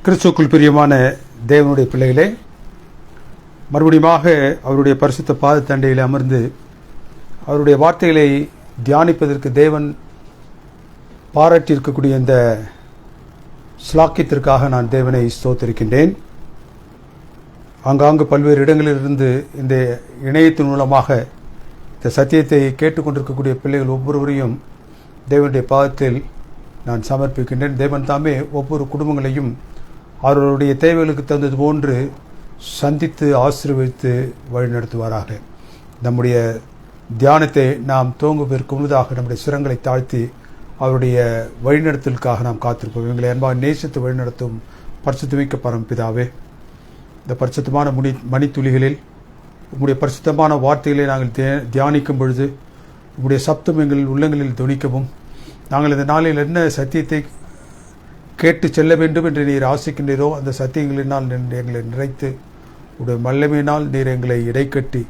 கிறிஸ்துவுக்குள் பிரியமான தேவனுடைய பிள்ளைகளே, மறுபடியுமாக அவருடைய பரிசுத்த பாதத்தண்டையில் அமர்ந்து அவருடைய வார்த்தைகளை தியானிப்பதற்கு தேவன் பாராட்டியிருக்கக்கூடிய இந்த ஸ்லாக்கியத்திற்காக நான் தேவனை ஸ்தோத்திருக்கின்றேன். ஆங்காங்கு பல்வேறு இடங்களிலிருந்து இந்த இணையத்தின் மூலமாக இந்த சத்தியத்தை கேட்டுக்கொண்டிருக்கக்கூடிய பிள்ளைகள் ஒவ்வொருவரையும் தேவனுடைய பாதத்தில் நான் சமர்ப்பிக்கின்றேன். தேவன் தாமே ஒவ்வொரு குடும்பங்களையும் அவர்களுடைய தேவைகளுக்கு தந்தது போன்று சந்தித்து ஆசீர்வதித்து வழிநடத்துவாராக. நம்முடைய தியானத்தை நாம் துவங்குவதற்கு முன்னதாக நம்முடைய சிரங்களை தாழ்த்தி அவருடைய வழிநடத்தலுக்காக நாம் காத்திருப்போம். எங்களை அன்பாக நேசித்து வழிநடத்தும் பரிசுத்தமிக்க பரமபிதாவே, இந்த பரிசுத்தமான மணித்துளிகளில் உங்களுடைய பரிசுத்தமான வார்த்தைகளை நாங்கள் தியானிக்கும் பொழுது உங்களுடைய சப்தம் எங்கள் உள்ளங்களில் துணிக்கவும், நாங்கள் இந்த நாளில் என்ன சத்தியத்தை கேட்டு செல்ல வேண்டும் என்று நீர் ஆசிக்கின்றீரோ அந்த சத்தியங்களினால் எங்களை நிறைத்து உடைய வல்லமையினால் நீர் எங்களை இடைக்கட்டி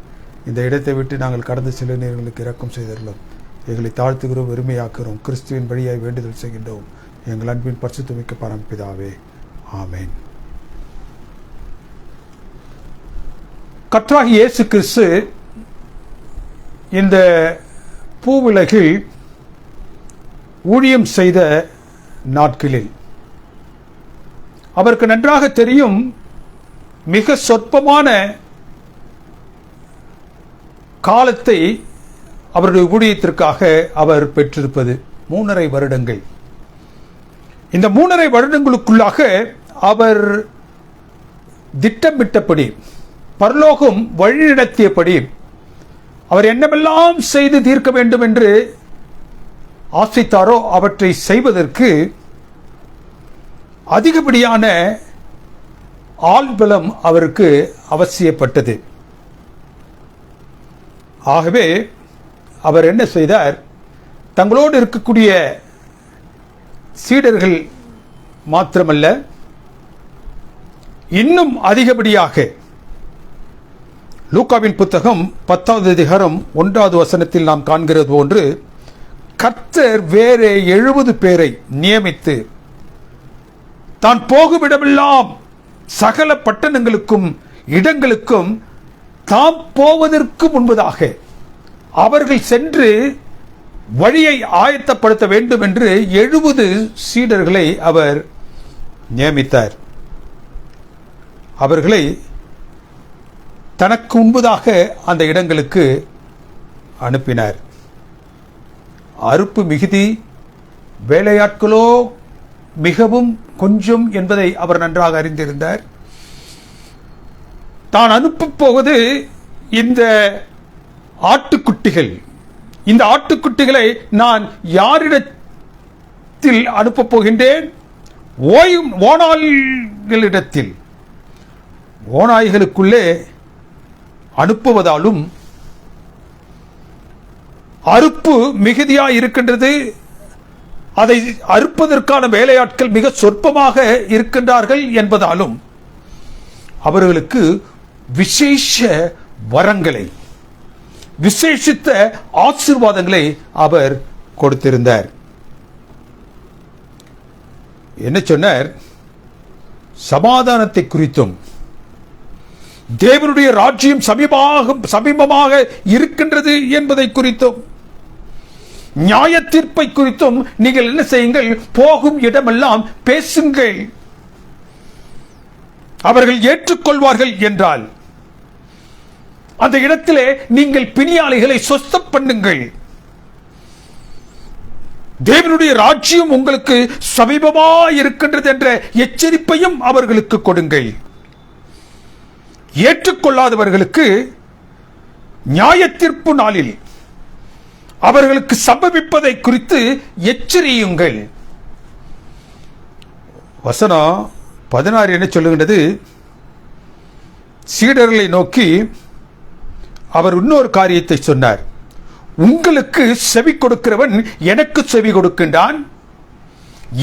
இந்த இடத்தை விட்டு நாங்கள் கடந்து செல்ல நீர் எங்களுக்கு இரக்கம் செய்துள்ளோம். எங்களை தாழ்த்துகிறோம், வெறுமையாக்குகிறோம். கிறிஸ்துவின் வழியாய் வேண்டுதல் செய்கின்றோம். எங்கள் அன்பின் பரிசுத்தமிக்க பரமபிதாவே, ஆமேன். கர்த்தராகிய இயேசு கிறிஸ்து இந்த பூவுலகில் ஊழியம் செய்த நாட்களில் அவருக்கு நன்றாக தெரியும், மிக சொற்பமான காலத்தை அவருடைய ஊழியத்திற்காக அவர் பெற்றிருப்பது 3.5 வருடங்கள். இந்த 3.5 வருடங்களுக்குள்ளாக அவர் திட்டமிட்டபடி, பரலோகம் வழிநடத்தியபடி அவர் என்னவெல்லாம் செய்து தீர்க்க வேண்டும் என்று ஆசைத்தாரோ அவற்றை செய்வதற்கு அதிகப்படியான ஆள்பலம் அவருக்கு அவசியப்பட்டது. ஆகவே அவர் என்ன செய்தார், தங்களோடு இருக்கக்கூடிய சீடர்கள் மாத்திரமல்ல, இன்னும் அதிகப்படியாக லூக்காவின் புத்தகம் 10வது அதிகாரம் 1வது வசனத்தில் நாம் காண்கிறது போன்று கர்த்தர் வேறு 70 பேரை நியமித்து தான் போகும் இடமெல்லாம் சகல பட்டணங்களுக்கும் இடங்களுக்கும் தாம் போவதற்கு முன்பதாக அவர்கள் சென்று வழியை ஆயத்தப்படுத்த வேண்டும் என்று 70 சீடர்களை அவர் நியமித்தார். அவர்களை தனக்கு முன்பதாக அந்த இடங்களுக்கு அனுப்பினார். அறுப்பு மிகுதி, வேலையாட்களோ மிகவும் கொஞ்சம் என்பதை அவர் நன்றாக அறிந்திருந்தார். தான் அனுப்பப் போவது இந்த ஆட்டுக்குட்டிகள். இந்த ஆட்டுக்குட்டிகளை நான் யாரிடத்தில் அனுப்பப் போகின்றேன்? ஓநாய்களிடத்தில். ஓநாய்களுக்குள்ளே அனுப்புவதாலும் அறுப்பு மிகுதியாய் இருக்கின்றது, அதை அறுப்பதற்கான வேலையாட்கள் மிக சொற்பமாக இருக்கின்றார்கள் என்பதாலும் அவர்களுக்கு விசேஷ வரங்களை, விசேஷித்த ஆசீர்வாதங்களை அவர் கொடுத்திருந்தார். என்ன சொன்னார்? சமாதானத்தை குறித்தும், தேவனுடைய ராஜ்யம் சமீபமாக இருக்கின்றது என்பதை குறித்தும், நியாய தீர்ப்பை குறித்தும் நீங்கள் என்ன செய்யுங்கள், போகும் இடமெல்லாம் பேசுங்கள். அவர்கள் ஏற்றுக்கொள்வார்கள் என்றால் அந்த இடத்திலே நீங்கள் பிணியாளிகளை சொஸ்தம் பண்ணுங்கள். தேவனுடைய ராஜ்யம் உங்களுக்கு சமீபமாக இருக்கின்றது என்ற எச்சரிப்பையும் அவர்களுக்கு கொடுங்கள். ஏற்றுக்கொள்ளாதவர்களுக்கு நியாய தீர்ப்பு நாளில் அவர்களுக்கு சம்பவிப்பதை குறித்து எச்சரியுங்கள். வசனம் 16 என்ன சொல்லுகின்றது? சீடர்களை நோக்கி அவர் இன்னொரு காரியத்தை சொன்னார். உங்களுக்கு செவி கொடுக்கிறவன் எனக்கு செவி கொடுக்கின்றான்,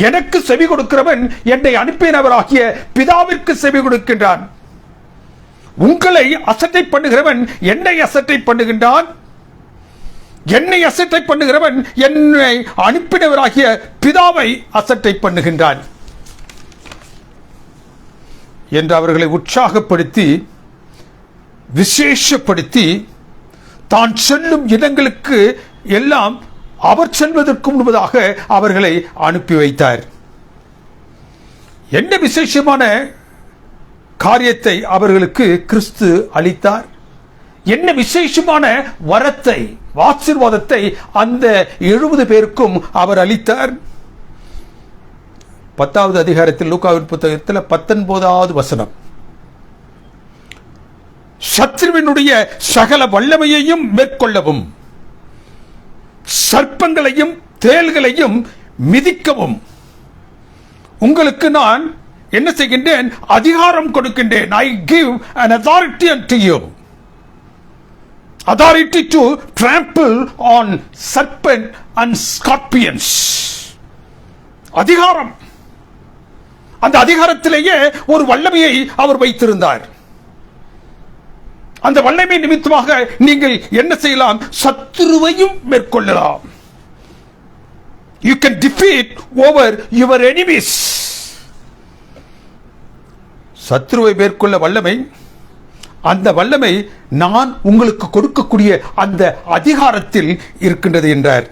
எனக்கு செவி கொடுக்கிறவன் என்னை அனுப்பினவராகிய பிதாவிற்கு செவி கொடுக்கின்றான். உங்களை அசட்டை பண்ணுகிறவன் என்னை அசட்டை பண்ணுகின்றான், என்னை அசட்டை பண்ணுகிறவன் என்னை அனுப்பினவராகிய பிதாவை அசட்டை பண்ணுகின்றான். என்று அவர்களை உற்சாகப்படுத்தி விசேஷப்படுத்தி தான் செல்லும் இடங்களுக்கு எல்லாம் அவர் செல்வதற்கு முன்பதாக அவர்களை அனுப்பி வைத்தார். என்ன விசேஷமான காரியத்தை அவர்களுக்கு கிறிஸ்து அளித்தார்? என்ன விசேஷமான வரத்தை, ஆசீர்வாதத்தை அந்த 70 பேருக்கும் அவர் அளித்தார்? 10வது அதிகாரத்தில் லூக்காவின் புத்தகத்தில் 19வது வசனம், சத்ருவினுடைய சகல வல்லமையையும் மேற்கொள்ளவும் சர்ப்பங்களையும் தேள்களையும் மிதிக்கவும் உங்களுக்கு நான் என்ன செய்கின்றேன்? அதிகாரம் கொடுக்கின்றேன். I give an authority unto you. Authority to trample on serpent and scorpions. அதிகாரம். அந்த அதிகாரத்திலேயே ஒரு வல்லமையை அவர் வைத்திருந்தார். அந்த வல்லமை நிமித்தமாக நீங்கள் என்ன செய்யலாம்? சத்துருவையும் மேற்கொள்ளலாம். You can defeat over your enemies. சத்துருவை மேற்கொள்ள வல்லமை, அந்த வல்லமை நான் உங்களுக்கு கொடுக்கக்கூடிய அந்த அதிகாரத்தில் இருக்கின்றது என்றார்.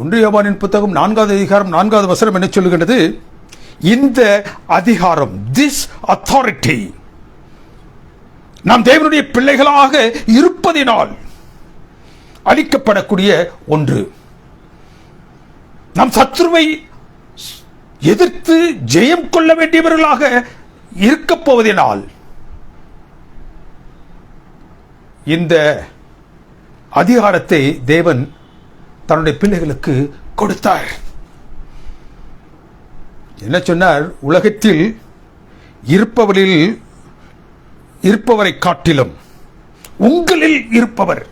1 யோவானின் புத்தகம் 4வது அதிகாரம் 4வது வசனம் என்ன சொல்லுகின்றது? இந்த அதிகாரம், திஸ் அத்தாரிட்டி, நாம் தேவனுடைய பிள்ளைகளாக இருப்பதினால் அளிக்கப்படக்கூடிய ஒன்று. நாம் சத்துருவை எதிர்த்து ஜெயம் கொள்ள வேண்டியவர்களாக இருக்க போவதினால் இந்த அதிகாரத்தை தேவன் தன்னுடைய பிள்ளைகளுக்கு கொடுத்தார். என்ன சொன்னார்? உலகத்தில் இருப்பவரை காட்டிலும் உங்களில் இருப்பவர்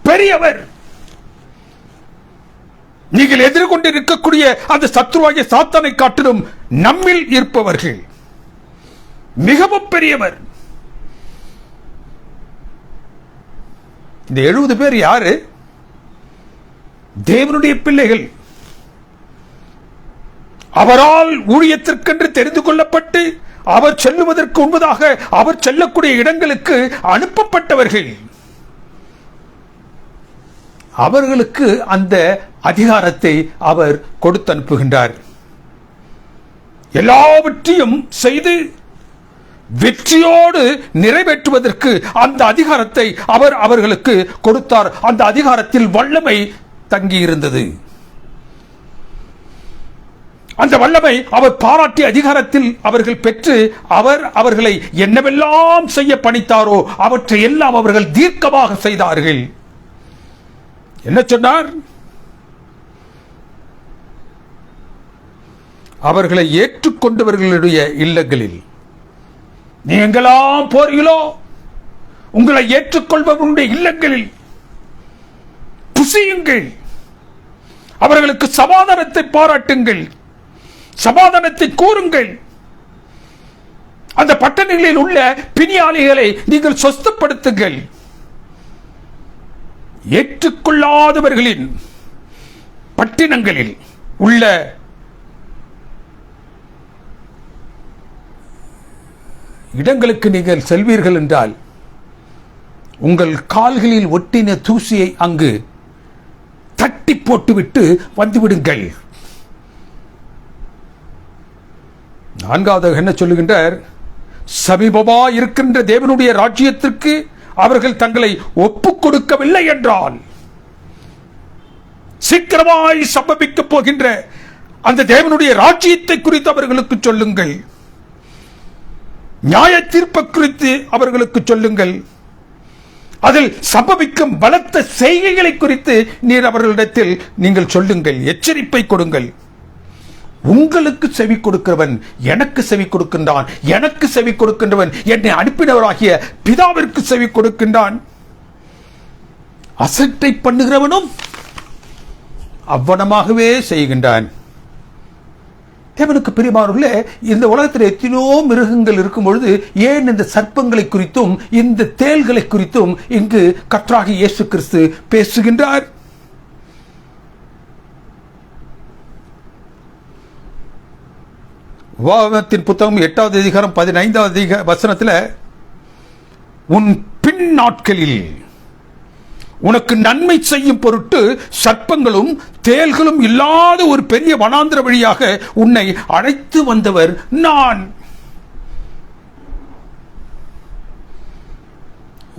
பெரியவர். நீங்கள் எதிர்கொண்டு இருக்கக்கூடிய அந்த சத்துருவாகிய சாத்தானை காட்டிலும் நம்மில் இருப்பவர்கள் மிகவும் பெரியவர். இந்த 70 பேர் யாரு? தேவனுடைய பிள்ளைகள். அவரால் ஊழியத்திற்கென்று தெரிந்து கொள்ளப்பட்டு அவர் செல்லுவதற்கு முன்பதாக அவர் செல்லக்கூடிய இடங்களுக்கு அனுப்பப்பட்டவர்கள். அவர்களுக்கு அந்த அதிகாரத்தை அவர் கொடுத்து அனுப்புகின்றார். எல்லாவற்றையும் செய்து வெற்றியோடு நிறைவேற்றுவதற்கு அந்த அதிகாரத்தை அவர் அவர்களுக்கு கொடுத்தார். அந்த அதிகாரத்தில் வல்லமை தங்கியிருந்தது. அந்த வல்லமை அவர் பாராட்டிய அதிகாரத்தில் அவர்கள் பெற்று அவர்களை என்னவெல்லாம் செய்ய பணித்தாரோ அவற்றை எல்லாம் அவர்கள் தீர்க்கமாக செய்தார்கள். என்ன சொன்னார்? அவர்களை ஏற்றுக்கொண்டவர்களுடைய இல்லங்களில் நீங்களாம் போறீங்களோ, உங்களை ஏற்றுக்கொள்பவர்களுடைய இல்லங்களில் புசியுங்கள், அவர்களுக்கு சமாதானத்தை பாராட்டுங்கள், சமாதானத்தை கூறுங்கள், அந்த பட்டணங்களில் உள்ள பிணியாளிகளை நீங்கள் சொஸ்தப்படுத்துங்கள். ஏற்றுக்கொள்ளாதவர்களின் பட்டினங்களில் உள்ள இடங்களுக்கு நீங்கள் செல்வீர்கள் என்றால் உங்கள் கால்களில் ஒட்டின தூசியை அங்கு தட்டி போட்டுவிட்டு வந்துவிடுங்கள். 4வது என்ன சொல்லுகின்றார்? சமீபமா இருக்கின்ற தேவனுடைய ராஜ்யத்திற்கு அவர்கள் தங்களை ஒப்புக் கொடுக்கவில்லை என்றால் சீக்கிரமாய் சம்பவிக்கப் போகின்ற அந்த தேவனுடைய ராஜ்யத்தை குறித்து அவர்களுக்கு சொல்லுங்கள். நியாய தீர்ப்பை குறித்து அவர்களுக்கு சொல்லுங்கள். அதில் சம்பவிக்கும் பலத்த செய்கைகளை குறித்து நீர் அவர்களிடத்தில் நீங்கள் சொல்லுங்கள், எச்சரிப்பை கொடுங்கள். உங்களுக்கு செவி கொடுக்கிறவன் எனக்கு செவி கொடுக்கின்றான், எனக்கு செவி கொடுக்கின்றவன் என்னை அனுப்பினவராகிய பிதாவிற்கு செவி கொடுக்கின்றான். அசட்டை பண்ணுகிறவனும் அவ்வனமாகவே செய்கின்றான். தேவனுக்கு பிரியமானவர்களே, இந்த உலகத்தில் எத்தனையோ மிருகங்கள் இருக்கும் பொழுது ஏன் இந்த சர்ப்பங்களை குறித்தும் இந்த தேள்களை குறித்தும் இங்கு கர்த்தராகிய இயேசு கிறிஸ்து பேசுகின்றார்? உபாகமத்தின் புத்தகம் 8வது அதிகாரம் 15வது வசனத்தில், உன் பின் நாட்களில் உனக்கு நன்மை செய்யும் பொருட்டு சர்ப்பங்களும் தேள்களும் இல்லாத ஒரு பெரிய வனாந்திர வழியாக உன்னை அழைத்து வந்தவர் நான்.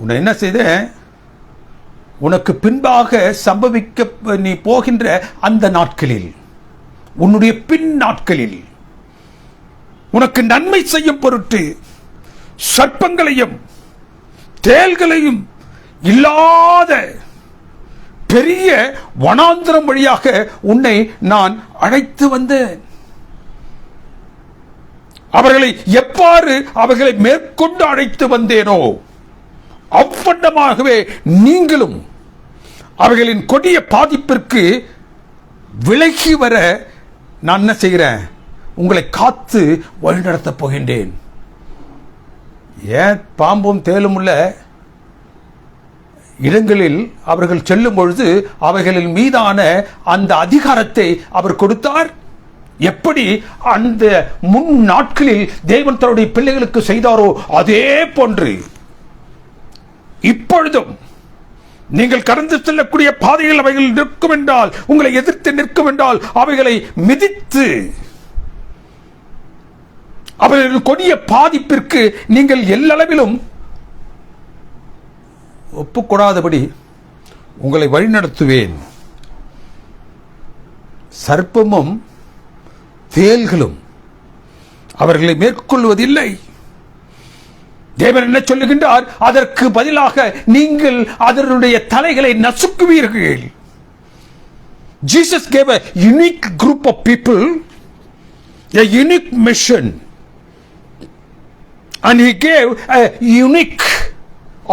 உன்னை என்ன செய்த? உனக்கு பின்பாக சம்பவிக்க நீ போகின்ற அந்த நாட்களில், உன்னுடைய பின் நாட்களில் உனக்கு நன்மை செய்யும் பொருட்டு சர்ப்பங்களையும் தேள்களையும் இல்லாத பெரிய வனாந்திரம் வழியாக உன்னை நான் அழைத்து வந்தேன். அவர்களை எவ்வாறு அவர்களை மேற்கொண்டு அழைத்து வந்தேனோ அவ்வண்ணமாகவே நீங்களும் அவர்களின் கொடிய பாதிப்பிற்கு விலகி வர நான் என்ன செய்கிறேன்? உங்களை காத்து வழிநடத்தப் போகின்றேன். ஏன் பாம்பும் தேலும் உள்ள இடங்களில் அவர்கள் செல்லும் பொழுது அவைகளின் மீதான அந்த அதிகாரத்தை அவர் கொடுத்தார். எப்படி அந்த முன் நாட்களில் தேவன் தன்னுடைய பிள்ளைகளுக்கு செய்தாரோ அதே போன்று இப்பொழுதும் நீங்கள் கடந்து செல்லக்கூடிய பாதைகள் அவைகள் நிற்கும் என்றால், உங்களை எதிர்த்து நிற்கும் என்றால், அவைகளை மிதித்து அவர்கள் கொடிய பாதிப்பிற்கு நீங்கள் எல்லளவிலும் ஒப்புக்கொடாதபடி உங்களை வழிநடத்துவேன். சர்ப்பமும் தேள்களும் அவர்களை மேற்கொள்வதில்லை. தேவன் என்ன சொல்லுகின்றார்? அதற்கு பதிலாக நீங்கள் அதனுடைய தலைகளை நசுக்குவீர்கள். Jesus gave a unique group of people a unique mission, and he gave a unique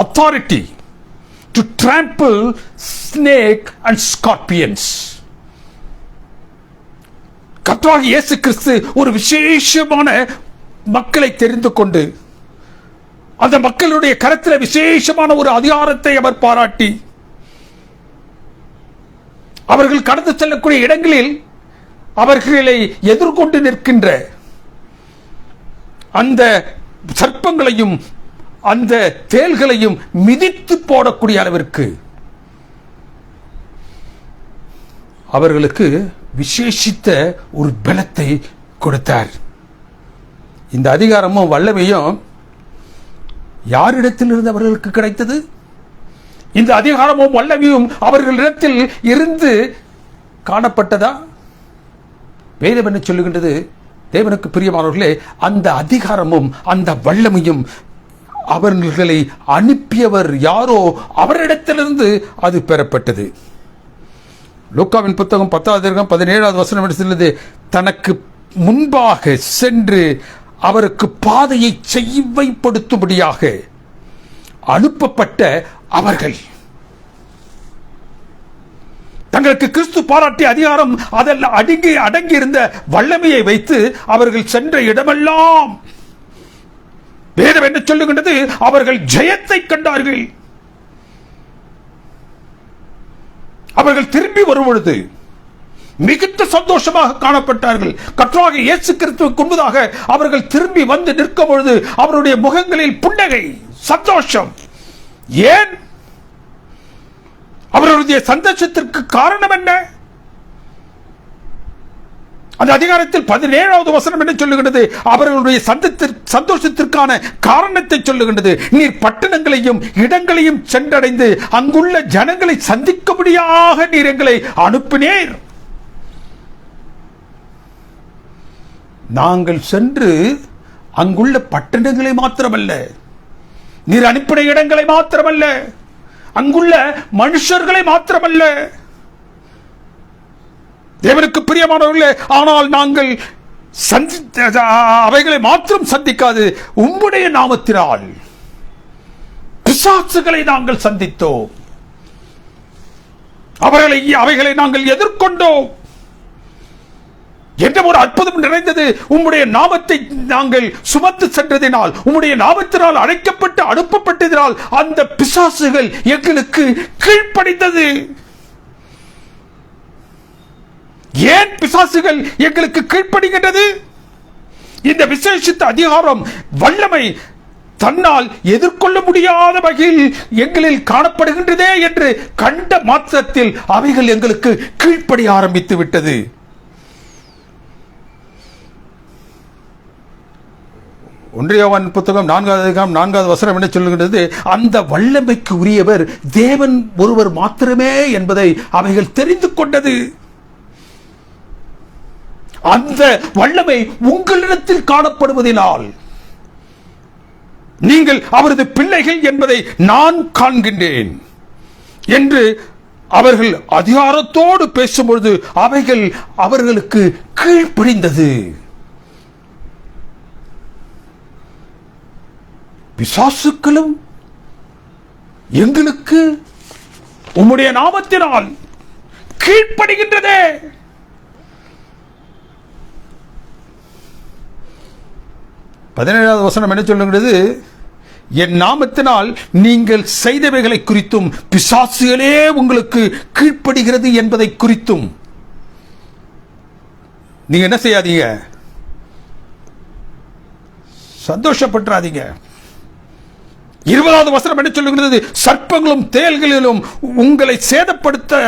authority to trample snake and scorpions. கர்த்தராகிய இயேசு கிறிஸ்து ஒரு விசேஷமான மக்களை தெரிந்து கொண்டு அந்த மக்களுடைய கரத்தில் விசேஷமான ஒரு அதிகாரத்தை அவர் பாராட்டி, அவர்கள் கடந்து செல்லக்கூடிய இடங்களில் அவர்களை எதிர்கொண்டு நிற்கின்ற அந்த சர்ப்பங்களையும் அந்த தேள்களையும் மிதித்து போடக்கூடிய அளவிற்கு அவர்களுக்கு விசேஷித்த ஒரு பலத்தை கொடுத்தார். இந்த அதிகாரமும் வல்லமையும் யாரிடத்திலிருந்து அவர்களுக்கு கிடைத்தது? இந்த அதிகாரமும் வல்லமையும் அவர்களிடத்தில் இருந்து காணப்பட்டதா? வேதம் என்ன சொல்லுகின்றது? தேவனுக்கு பிரியமானவர்களே, அந்த அதிகாரமும் அந்த வல்லமையும் அவர்களை அனுப்பியவர் யாரோ அவரிடத்திலிருந்து அது பெறப்பட்டது. லூக்காவின் புத்தகம் 10வது அதிகாரம் 17வது வசனம் சொல்லுது, தனக்கு முன்பாக சென்று அவருக்கு பாதையை செய்வைப்படுத்தும்படியாக அனுப்பப்பட்ட அவர்கள் தங்களுக்கு கிறிஸ்து பாராட்டிய அதிகாரம் அதெல்லாம் அடங்கி இருந்த வல்லமையை வைத்து அவர்கள் சென்ற இடமெல்லாம் வேதம் என்ன சொல்லுகின்றது? அவர்கள் ஜெயத்தை கண்டார்கள். அவர்கள் திரும்பி வரும் பொழுது மிகுந்த சந்தோஷமாக காணப்பட்டார்கள். கர்த்தராகிய இயேசு கிறிஸ்துவுக்கு முன்பதாக அவர்கள் திரும்பி வந்து நிற்கும் பொழுது அவருடைய முகங்களில் புன்னகை, சந்தோஷம். ஏன்? அவர்களுடைய சந்தோஷத்திற்கு காரணம் என்ன? அந்த அதிகாரத்தில் 17வது வசனம் என்ன சொல்லுகின்றது? அவர்களுடைய சந்தோஷத்திற்கான காரணத்தை சொல்லுகின்றது. நீர் பட்டணங்களையும் இடங்களையும் சென்றடைந்து அங்குள்ள ஜனங்களை சந்திக்கும்படியாக நீர் எங்களை அனுப்பினீர். நாங்கள் சென்று அங்குள்ள பட்டணங்களை மாத்திரமல்ல, நீர் அனுப்பின இடங்களை மாத்திரமல்ல, அங்குள்ள மனுஷர்களை மாத்திரமல்ல, தேவனுக்கு பிரியமானவர்களே, ஆனால் நாங்கள் அவைகளை மாத்திரம் சந்திக்காது உம்முடைய நாமத்தினால் பிசாசுகளை நாங்கள் சந்தித்தோம், அவைகளை நாங்கள் எதிர்கொண்டோம். என்ற ஒரு அற்புதம் நிறைந்தது. உம்முடைய நாமத்தை நாங்கள் சுமந்து சென்றதினால், உம்முடைய நாமத்தினால் அழைக்கப்பட்டு அனுப்பப்பட்டதினால் அந்த பிசாசுகள் எங்களுக்கு கீழ்ப்படிந்தது. ஏன் பிசாசுகள் எங்களுக்கு கீழ்ப்படுகின்றது? இந்த விசேஷித்த அதிகாரம் வல்லமை தன்னால் எதிர்கொள்ள முடியாத வகையில் எங்களில் காணப்படுகின்றதே என்று கண்ட மாத்திரத்தில் அவைகள் எங்களுக்கு கீழ்ப்படிய ஆரம்பித்து விட்டது. ஒன்றியவன் புத்தகம் 4வது அதிகாரம் 4வது வசனம் என்ன சொல்லுகிறது? அந்த வல்லமைக்கு உரியவர் தேவன் ஒருவர் மாத்திரமே என்பதை அவைகள் தெரிந்து கொண்டது. அந்த வல்லமை உங்களிடத்தில் காணப்படுவதினால் நீங்கள் அவரது பிள்ளைகள் என்பதை நான் காண்கின்றேன் என்று அவர்கள் அதிகாரத்தோடு பேசும்பொழுது அவைகள் அவர்களுக்கு கீழ்ப்படிந்தது. பிசாசுக்களும் எங்களுக்கு உம்முடைய நாமத்தினால் கீழ்ப்படுகின்றதே. பதினேழாவது வசனம் என்ன சொல்லுகிறது? என் நாமத்தினால் நீங்கள் செய்தவைகளை குறித்தும் பிசாசுகளே உங்களுக்கு கீழ்ப்படுகிறது என்பதை குறித்தும் நீங்க என்ன செய்யாதீங்க, சந்தோஷப்பட்டுறாதீங்க. 20வது வசனம் என்ன சொல்லுகிறது? சர்ப்பங்களும் தேள்களிலும் உங்களை சேதப்படுத்த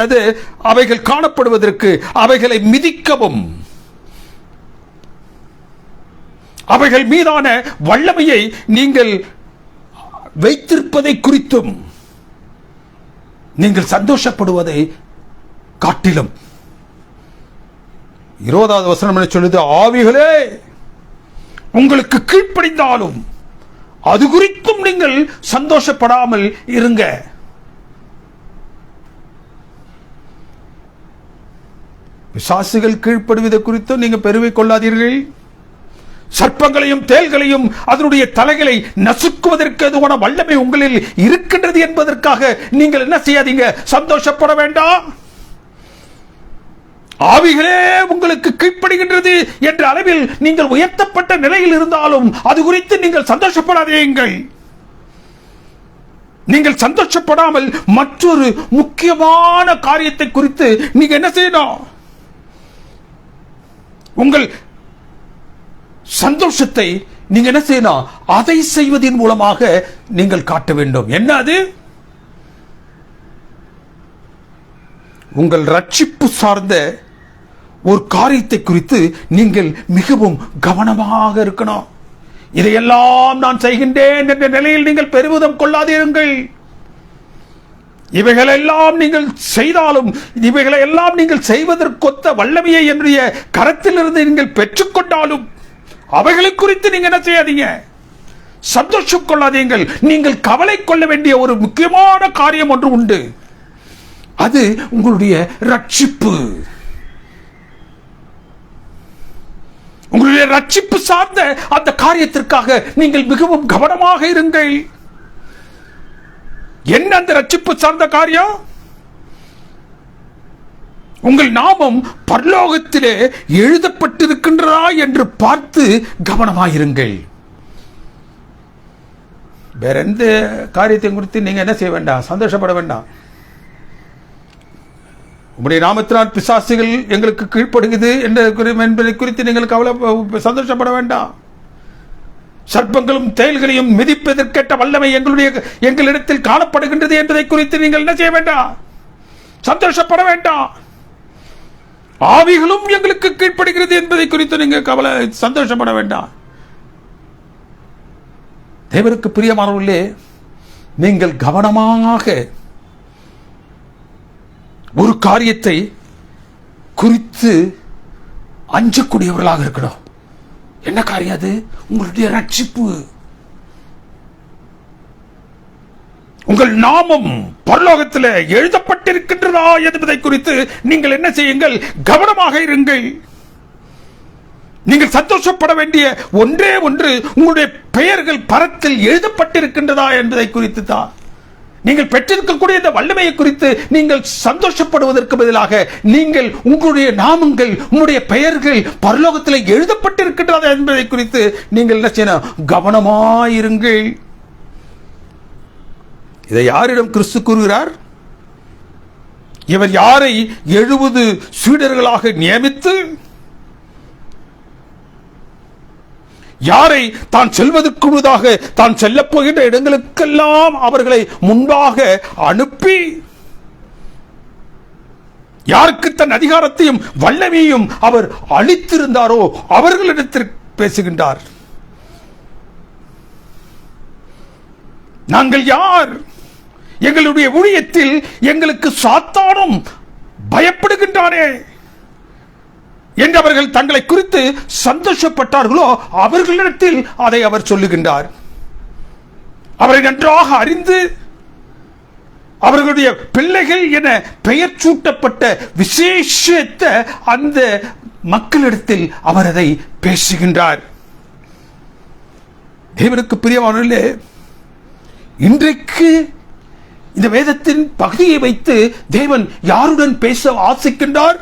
அவைகள் காணப்படுவதற்கு அவைகளை மிதிக்கவும் அவைகள் மீதான வல்லமையை நீங்கள் வைத்திருப்பதை குறித்தும் நீங்கள் சந்தோஷப்படுவதை காட்டிலும் 20வது வசனம் என்ன சொல்லுது? ஆவிகளே உங்களுக்கு கீழ்ப்படிந்தாலும் அது குறித்தும் நீங்கள் சந்தோஷப்படாமல் இருங்க. பிசாசுகள் கீழ்ப்படுவதை குறித்தும் நீங்க பெருமை கொள்ளாதீர்கள். சர்ப்பங்களையும் தேள்களையும் அதனுடைய தலைகளை நசுக்குவதற்கு எதுவான வல்லமை உங்களில் இருக்கின்றது என்பதற்காக நீங்கள் என்ன செய்யாதீங்க, சந்தோஷப்பட வேண்டாம். ஆவிகளே உங்களுக்கு கீழ்ப்படுகின்றது என்ற அளவில் நீங்கள் உயர்த்தப்பட்ட நிலையில் இருந்தாலும் அது குறித்து நீங்கள் சந்தோஷப்படாதீர்கள். நீங்கள் சந்தோஷப்படாமல் மற்றொரு முக்கியமான காரியத்தை குறித்து நீங்க என்ன செய்யணும்? உங்கள் சந்தோஷத்தை நீங்க என்ன செய்யணும்? அதை செய்வதன் மூலமாக நீங்கள் காட்ட வேண்டும். என்ன அது? உங்கள் ரட்சிப்பு சார்ந்த ஒரு காரியத்தை குறித்து நீங்கள் மிகவும் கவனமாக இருக்கணும். இதையெல்லாம் நான் செய்கின்றேன் என்ற நிலையில் நீங்கள் பெருமிதம் கொள்ளாதீர்கள். இவைகளெல்லாம் நீங்கள் செய்தாலும் இவைகளெல்லாம் நீங்கள் செய்வதற்கொத்த வல்லமையை என்னுடைய கரத்திலிருந்து நீங்கள் பெற்றுக்கொண்டாலும் அவைகளை குறித்து நீங்க என்ன செய்யாதீங்க, சந்தோஷம் கொள்ளாதீர்கள். நீங்கள் கவலை கொள்ள வேண்டிய ஒரு முக்கியமான காரியம் ஒன்று உண்டு. அது உங்களுடைய ரட்சிப்பு. உங்களுடைய ரட்சிப்பு சார்ந்த அந்த காரியத்திற்காக நீங்கள் மிகவும் கவனமாக இருங்கள். என்ன அந்த ரட்சிப்பு சார்ந்த காரியம்? உங்கள் நாமம் பரலோகத்திலே எழுதப்பட்டிருக்கின்றதா என்று பார்த்து கவனமாயிருங்கள். வேற எந்த காரியத்தை குறித்து நீங்க என்ன செய்ய வேண்டாம், சந்தோஷப்பட வேண்டாம். உங்களுடைய நாமத்தினால் பிசாசுகள் எங்களுக்கு கீழ்ப்படுகிறது என்பதை குறித்து நீங்கள் சந்தோஷப்பட வேண்டாம். சர்ப்பங்களும் தேள்களையும் மிதிப்பதற்கேற்ற வல்லமை எங்களிடத்தில் காணப்படுகின்றது என்பதை குறித்து நீங்கள் என்ன செய்ய வேண்டாம், சந்தோஷப்பட வேண்டாம். ஆவிகளும் எங்களுக்கு கீழ்ப்படுகிறது என்பதை குறித்து நீங்க சந்தோஷப்பட வேண்டாம். தேவனுக்கு பிரியமானவர்களே, நீங்கள் கவனமாக ஒரு காரியத்தை குறித்து அஞ்சக்கூடியவர்களாக இருக்கணும். என்ன காரியம் அது? உங்களுடைய ரட்சிப்பு. உங்கள் நாமம் பரலோகத்தில் எழுதப்பட்டிருக்கின்றதா என்பதை குறித்து நீங்கள் என்ன செய்யுங்கள், கவனமாக இருங்கள். நீங்கள் சந்தோஷப்பட வேண்டிய ஒன்றே ஒன்று, உங்களுடைய பெயர்கள் பரத்தில் எழுதப்பட்டிருக்கின்றதா என்பதை குறித்து தான். நீங்கள் பெற்றிருக்கக்கூடிய இந்த வல்லமையை குறித்து நீங்கள் சந்தோஷப்படுவதற்கு பதிலாக நீங்கள் உங்களுடைய நாமங்கள், உங்களுடைய பெயர்கள் பரலோகத்தில் எழுதப்பட்டிருக்கின்றதா என்பதை குறித்து நீங்கள் என்ன செய்யணும், கவனமாயிருங்கள். இதை யாரிடம் கிறிஸ்து கூறுகிறார்? இவர் யாரை 70 சீடர்களாக நியமித்து யாரை தான் செல்வதற்கு முன்னதாக தான் செல்லப் போகின்ற இடங்களுக்கெல்லாம் அவர்களை முன்பாக அனுப்பி யாருக்கு தன் அதிகாரத்தையும் வல்லமையையும் அவர் அளித்திருந்தாரோ அவர்களிடத்தில் பேசுகின்றார். நாங்கள் யார்? எங்களுடைய ஊழியத்தில் எங்களுக்கு சாத்தானும் பயப்படுகின்றானே என்று அவர்கள் தங்களை குறித்து சந்தோஷப்பட்டார்களோ அவர்களிடத்தில் அதை அவர் சொல்லுகின்றார். அவரை நன்றாக அறிந்து அவர்களுடைய பிள்ளைகள் என பெயர் சூட்டப்பட்ட விசேஷத்த அந்த மக்களிடத்தில் அவர் அதை பேசுகின்றார். தேவனுக்கு பிரியமானவர்களே, இன்றைக்கு இந்த வேதத்தின் பகுதியை வைத்து தேவன் யாருடன் பேச ஆசிக்கின்றார்?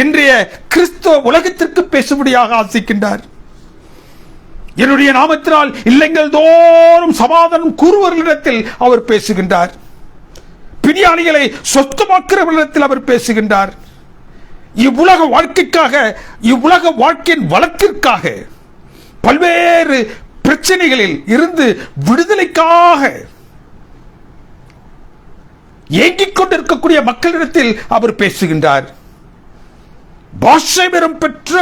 இன்றைய கிறிஸ்துவ உலகத்திற்கு பேசும்படியாக ஆசிக்கின்றார். என்னுடைய நாமத்தினால் இல்லங்கள் தோறும் சமாதானம் கூறுவர்களிடத்தில் அவர் பேசுகின்றார். பிணியாளிகளை சொத்தமாக்குறவர்களிடத்தில் அவர் பேசுகின்றார். இவ்வுலக வாழ்க்கைக்காக, இவ்வுலக வாழ்க்கையின் வளத்திற்காக, பல்வேறு பிரச்சனைகளில் இருந்து விடுதலைக்காக ஏங்கிக் கொண்டிருக்கக்கூடிய மக்களிடத்தில் அவர் பேசுகின்றார். பாஷை பெறும் பெற்ற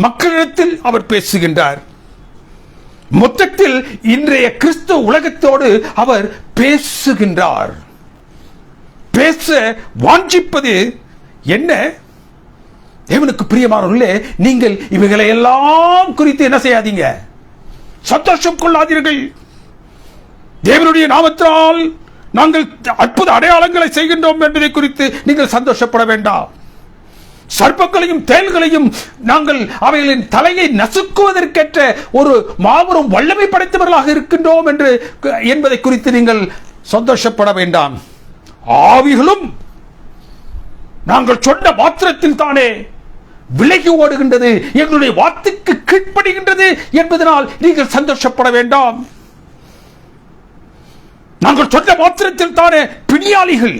மக்களிடத்தில் அவர் பேசுகின்றார். மொத்தத்தில் இன்றைய கிறிஸ்துவ உலகத்தோடு அவர் பேசுகின்றார். பேச வாஞ்சிப்பது என்ன? தேவனுக்கு பிரியமானவர்களே, நீங்கள் இவைகளை எல்லாம் குறித்து என்ன செய்யாதீங்க, சந்தோஷம் கொள்ளாதீர்கள். தேவனுடைய நாமத்தால் நாங்கள் அற்புத அடையாளங்களை செய்கின்றோம் என்பதை குறித்து நீங்கள் சந்தோஷப்பட வேண்டாம். சர்ப்பங்களையும் தேள்களையும் நாங்கள் அவைகளின் தலையை நசுக்குவதற்கேற்ற ஒரு மாபெரும் வல்லமை படைத்தவர்களாக இருக்கின்றோம் என்பதை குறித்து நீங்கள் சந்தோஷப்பட வேண்டாம். ஆவிகளும் நாங்கள் சொன்ன மாத்திரத்தில் தானே விலகி ஓடுகின்றது, எங்களுடைய வார்த்தைக்கு கீழ்ப்படுகின்றது என்பதனால் நீங்கள் சந்தோஷப்பட வேண்டாம். நாங்கள் சொன்ன மாத்திரத்தில் தானே பிணியாளிகள்,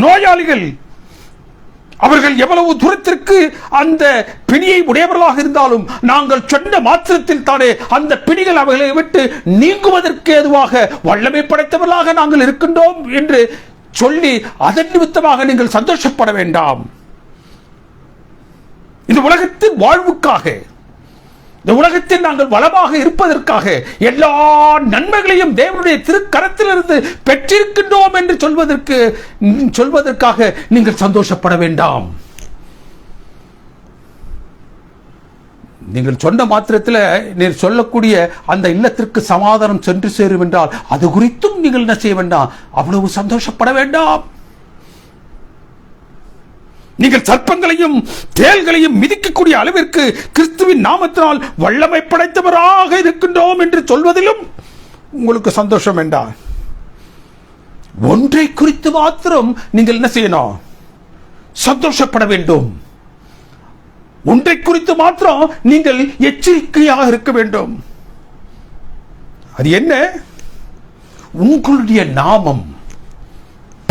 நோயாளிகள், அவர்கள் எவ்வளவு தூரத்திற்கு அந்த பிணியை உடையவர்களாக இருந்தாலும் நாங்கள் சொன்ன மாத்திரத்தில் தானே அந்த பிணிகள் அவர்களை விட்டு நீங்குவதற்கு ஏதுவாக வல்லமை படைத்தவர்களாக நாங்கள் இருக்கின்றோம் என்று சொல்லி அதன் நிமித்தமாக நீங்கள் சந்தோஷப்பட வேண்டாம். இந்த உலகத்தின் வாழ்வுக்காக, இந்த உலகத்தில் நாங்கள் வளமாக இருப்பதற்காக எல்லா நன்மைகளையும் தேவனுடைய திருக்கரத்திலிருந்து பெற்றிருக்கின்றோம் என்று சொல்வதற்காக நீங்கள் சந்தோஷப்பட வேண்டாம். நீங்கள் சொன்ன மாத்திரத்தில் நீர் சொல்லக்கூடிய அந்த இல்லத்திற்கு சமாதானம் சென்று சேரும் என்றால் அது குறித்தும் நீங்கள் என்ன செய்ய வேண்டாம், அவ்வளவு சந்தோஷப்பட வேண்டாம். நீங்கள் சர்ப்பங்களையும் தேள்களையும் மிதிக்கக்கூடிய அளவிற்கு கிறிஸ்துவின் நாமத்தினால் வல்லமை படைத்தவராக இருக்கின்றோம் என்று சொல்வதிலும் உங்களுக்கு சந்தோஷம் வேண்டாம். ஒன்றை குறித்து மாத்திரம் நீங்கள் என்ன செய்யணும், சந்தோஷப்பட வேண்டும். ஒன்றை குறித்து மாத்திரம் நீங்கள் எச்சரிக்கையாக இருக்க வேண்டும். அது என்ன? உங்களுடைய நாமம்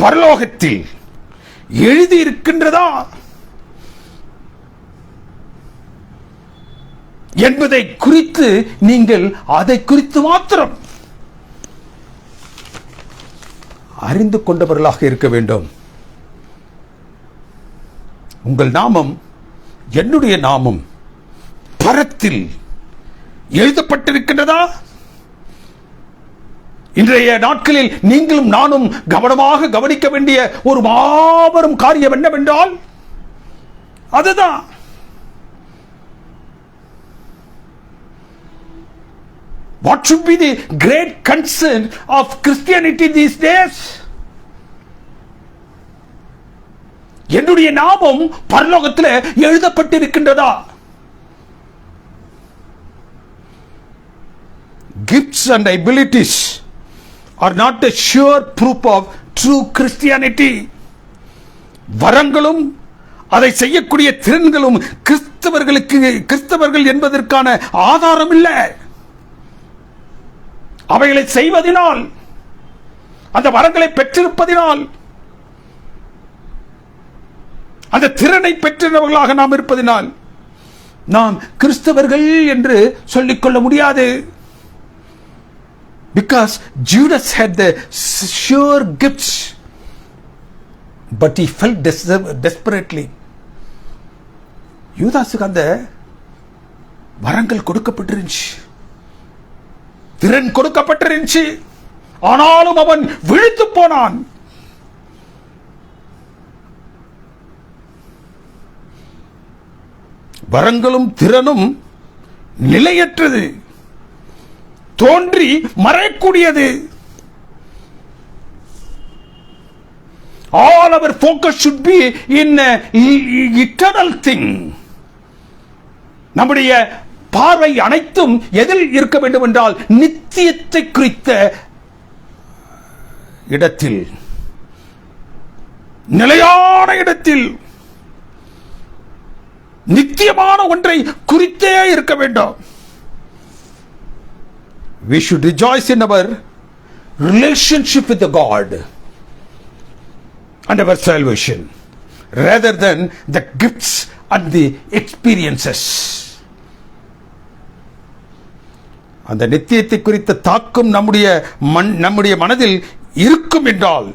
பரலோகத்தில் எழுதி இருக்கின்றதா என்பதை குறித்து நீங்கள் அதை குறித்து மாத்திரம் அறிந்து கொண்டவர்களாக இருக்க வேண்டும். உங்கள் நாமம், என்னுடைய நாமம் பரத்தில் எழுதப்பட்டிருக்கின்றதா? இன்றைய நாட்களில் நீங்களும் நானும் கவனமாக கவனிக்க வேண்டிய ஒரு மாபெரும் காரியம் என்னவென்றால் அதுதான் what should be the great concern of Christianity these days? என்னுடைய நாமம் பரலோகத்தில் எழுதப்பட்டிருக்கின்றதா? Gifts and abilities are not a sure proof of true Christianity. வரங்களும் அதை செய்யக்கூடிய திறன்களும் கிறிஸ்தவர்கள் என்பதற்கான ஆதாரம் இல்லை. அவைகளை செய்வதனால், அந்த வரங்களை பெற்றிருப்பதினால், அந்த திறனை பெற்றவர்களாக நாம் இருப்பதினால் நாம் கிறிஸ்தவர்கள் என்று சொல்லிக்கொள்ள முடியாது. Because Judas had the sure gifts, but he felt desperately. யூதாசுக்கு அந்த வரங்கள் கொடுக்கப்பட்டிருந்துச்சு, திறன் கொடுக்கப்பட்டிருந்துச்சு. ஆனாலும் அவன் விழித்து போனான். வரங்களும் திறனும் நிலையற்றது, தோன்றி மறையக்கூடியது. All our focus should be in eternal thing. நம்முடைய பார்வை அனைத்தும் எதில் இருக்க வேண்டும் என்றால் நித்தியத்தை குறித்த இடத்தில், நிலையான இடத்தில், நித்தியமான ஒன்றை குறித்தே இருக்க வேண்டும். We should rejoice in our relationship with the God and our salvation rather than the gifts and the experiences. அந்த நித்தியத்தை குறித்த தாக்கம் நம்முடைய மனதில் இருக்கும் என்றால்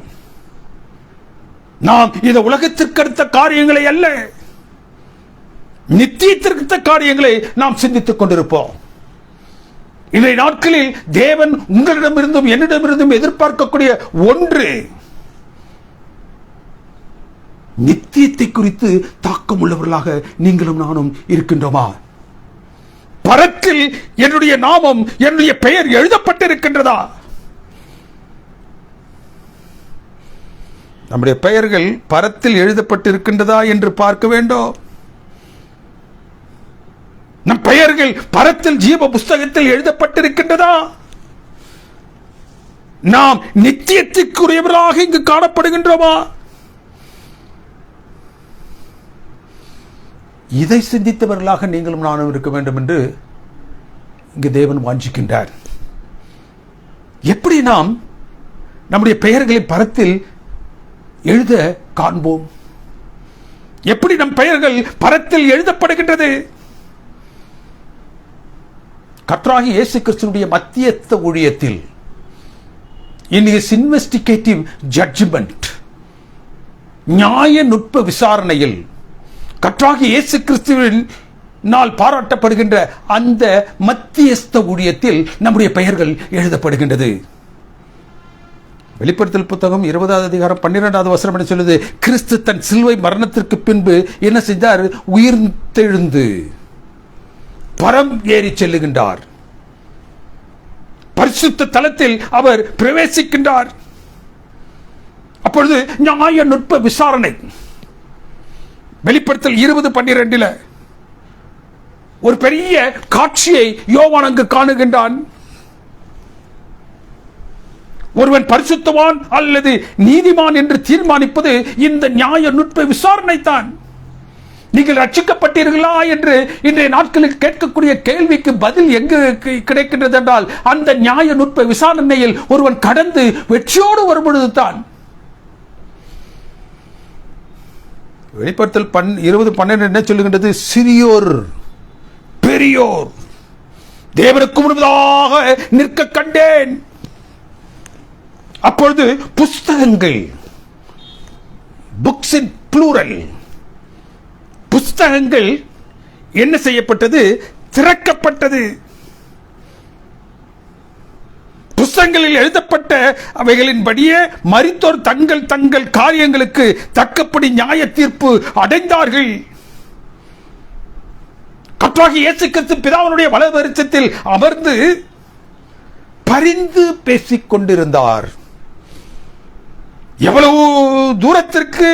நாம் இந்த உலகத்திற்கு அடுத்த காரியங்களை அல்ல, நித்தியத்திற்கு காரியங்களை நாம் சிந்தித்துக் கொண்டிருப்போம். இன்றைய நாட்களில் தேவன் உங்களிடமிருந்தும் என்னிடமிருந்தும் எதிர்பார்க்கக்கூடிய ஒன்று நித்தியத்தை குறித்து தாக்கம் உள்ளவர்களாக நீங்களும் நானும் இருக்கின்றோமா? பரத்தில் என்னுடைய நாமம், என்னுடைய பெயர் எழுதப்பட்டிருக்கின்றதா? நம்முடைய பெயர்கள் பரத்தில் எழுதப்பட்டிருக்கின்றதா என்று பார்க்க வேண்டும். நம் பெயர்கள் பரத்தில் ஜீவ புஸ்தகத்தில் எழுதப்பட்டிருக்கின்றதா? நாம் நித்தியத்திற்குரியவராக இங்கு காணப்படுகின்றோமா? இதை சிந்தித்தவர்களாக நீங்களும் நானும் இருக்க வேண்டும் என்று இங்கு தேவன் வாஞ்சிக்கின்றார். எப்படி நாம் நம்முடைய பெயர்களை பரத்தில் எழுத காண்போம்? எப்படி நம் பெயர்கள் பரத்தில் எழுதப்படுகின்றது? கர்த்தராகிய இயேசு கிறிஸ்துவினுடைய மத்தியஸ்த ஊழியத்தில், in his investigative judgment, நியாய நுட்ப விசாரணையில் கர்த்தராகிய இயேசு கிறிஸ்துவின் பாராட்டப்படுகின்ற அந்த மத்தியஸ்த ஊழியத்தில் நம்முடைய பெயர்கள் எழுதப்படுகின்றது. வெளிப்படுத்தல் புத்தகம் 20வது அதிகாரம் 12வது வசனம் என்ன சொல்லுது? கிறிஸ்து தன் சிலுவை மரணத்திற்கு பின்பு என்ன செய்தார்? உயிர்த்தெழுந்து பரம் ஏறி செல்லுகின்றார். பரிசுத்த தலத்தில் அவர் பிரவேசிக்கின்றார். அப்பொழுது நியாய நுட்ப விசாரணை. வெளிப்படுத்தல் 20:12 ஒரு பெரிய காட்சியை யோவான் அங்கு காணுகின்றான். ஒருவன் பரிசுத்தவான் அல்லது நீதிமான் என்று தீர்மானிப்பது இந்த நியாய நுட்ப விசாரணை தான். நீங்கள் ரட்சிக்கப்பட்டீர்களா என்று இன்றைய நாட்களில் கேட்கக்கூடிய கேள்விக்கு பதில் எங்கு கிடைக்கின்றது என்றால் அந்த நியாய நுட்ப விசாரணையில் ஒருவன் கடந்து வெற்றியோடு வரும்பொழுது தான். வெளிப்படுத்தல் 20:12 என்ன சொல்லுகின்றது? சிறியோர் பெரியோர் தேவனுக்கு முன்பதாக நிற்க கண்டேன். அப்பொழுது புஸ்தகங்கள், புக்ஸ் இன் ப்ளூரல், புஸ்தகங்கள் என்ன செய்யப்பட்டது? திறக்கப்பட்டது. புஸ்தகங்களில் எழுதப்பட்ட அவைகளின்படியே மரித்தோர் தங்கள் தங்கள் காரியங்களுக்கு தக்கபடி நியாய தீர்ப்பு அடைந்தார்கள். கர்த்தராகிய இயேசு கிறிஸ்து பிதாவினுடைய வலதுபரிசத்தில் அமர்ந்து பரிந்து பேசிக் கொண்டிருந்தார். எவ்வளவு தூரத்திற்கு,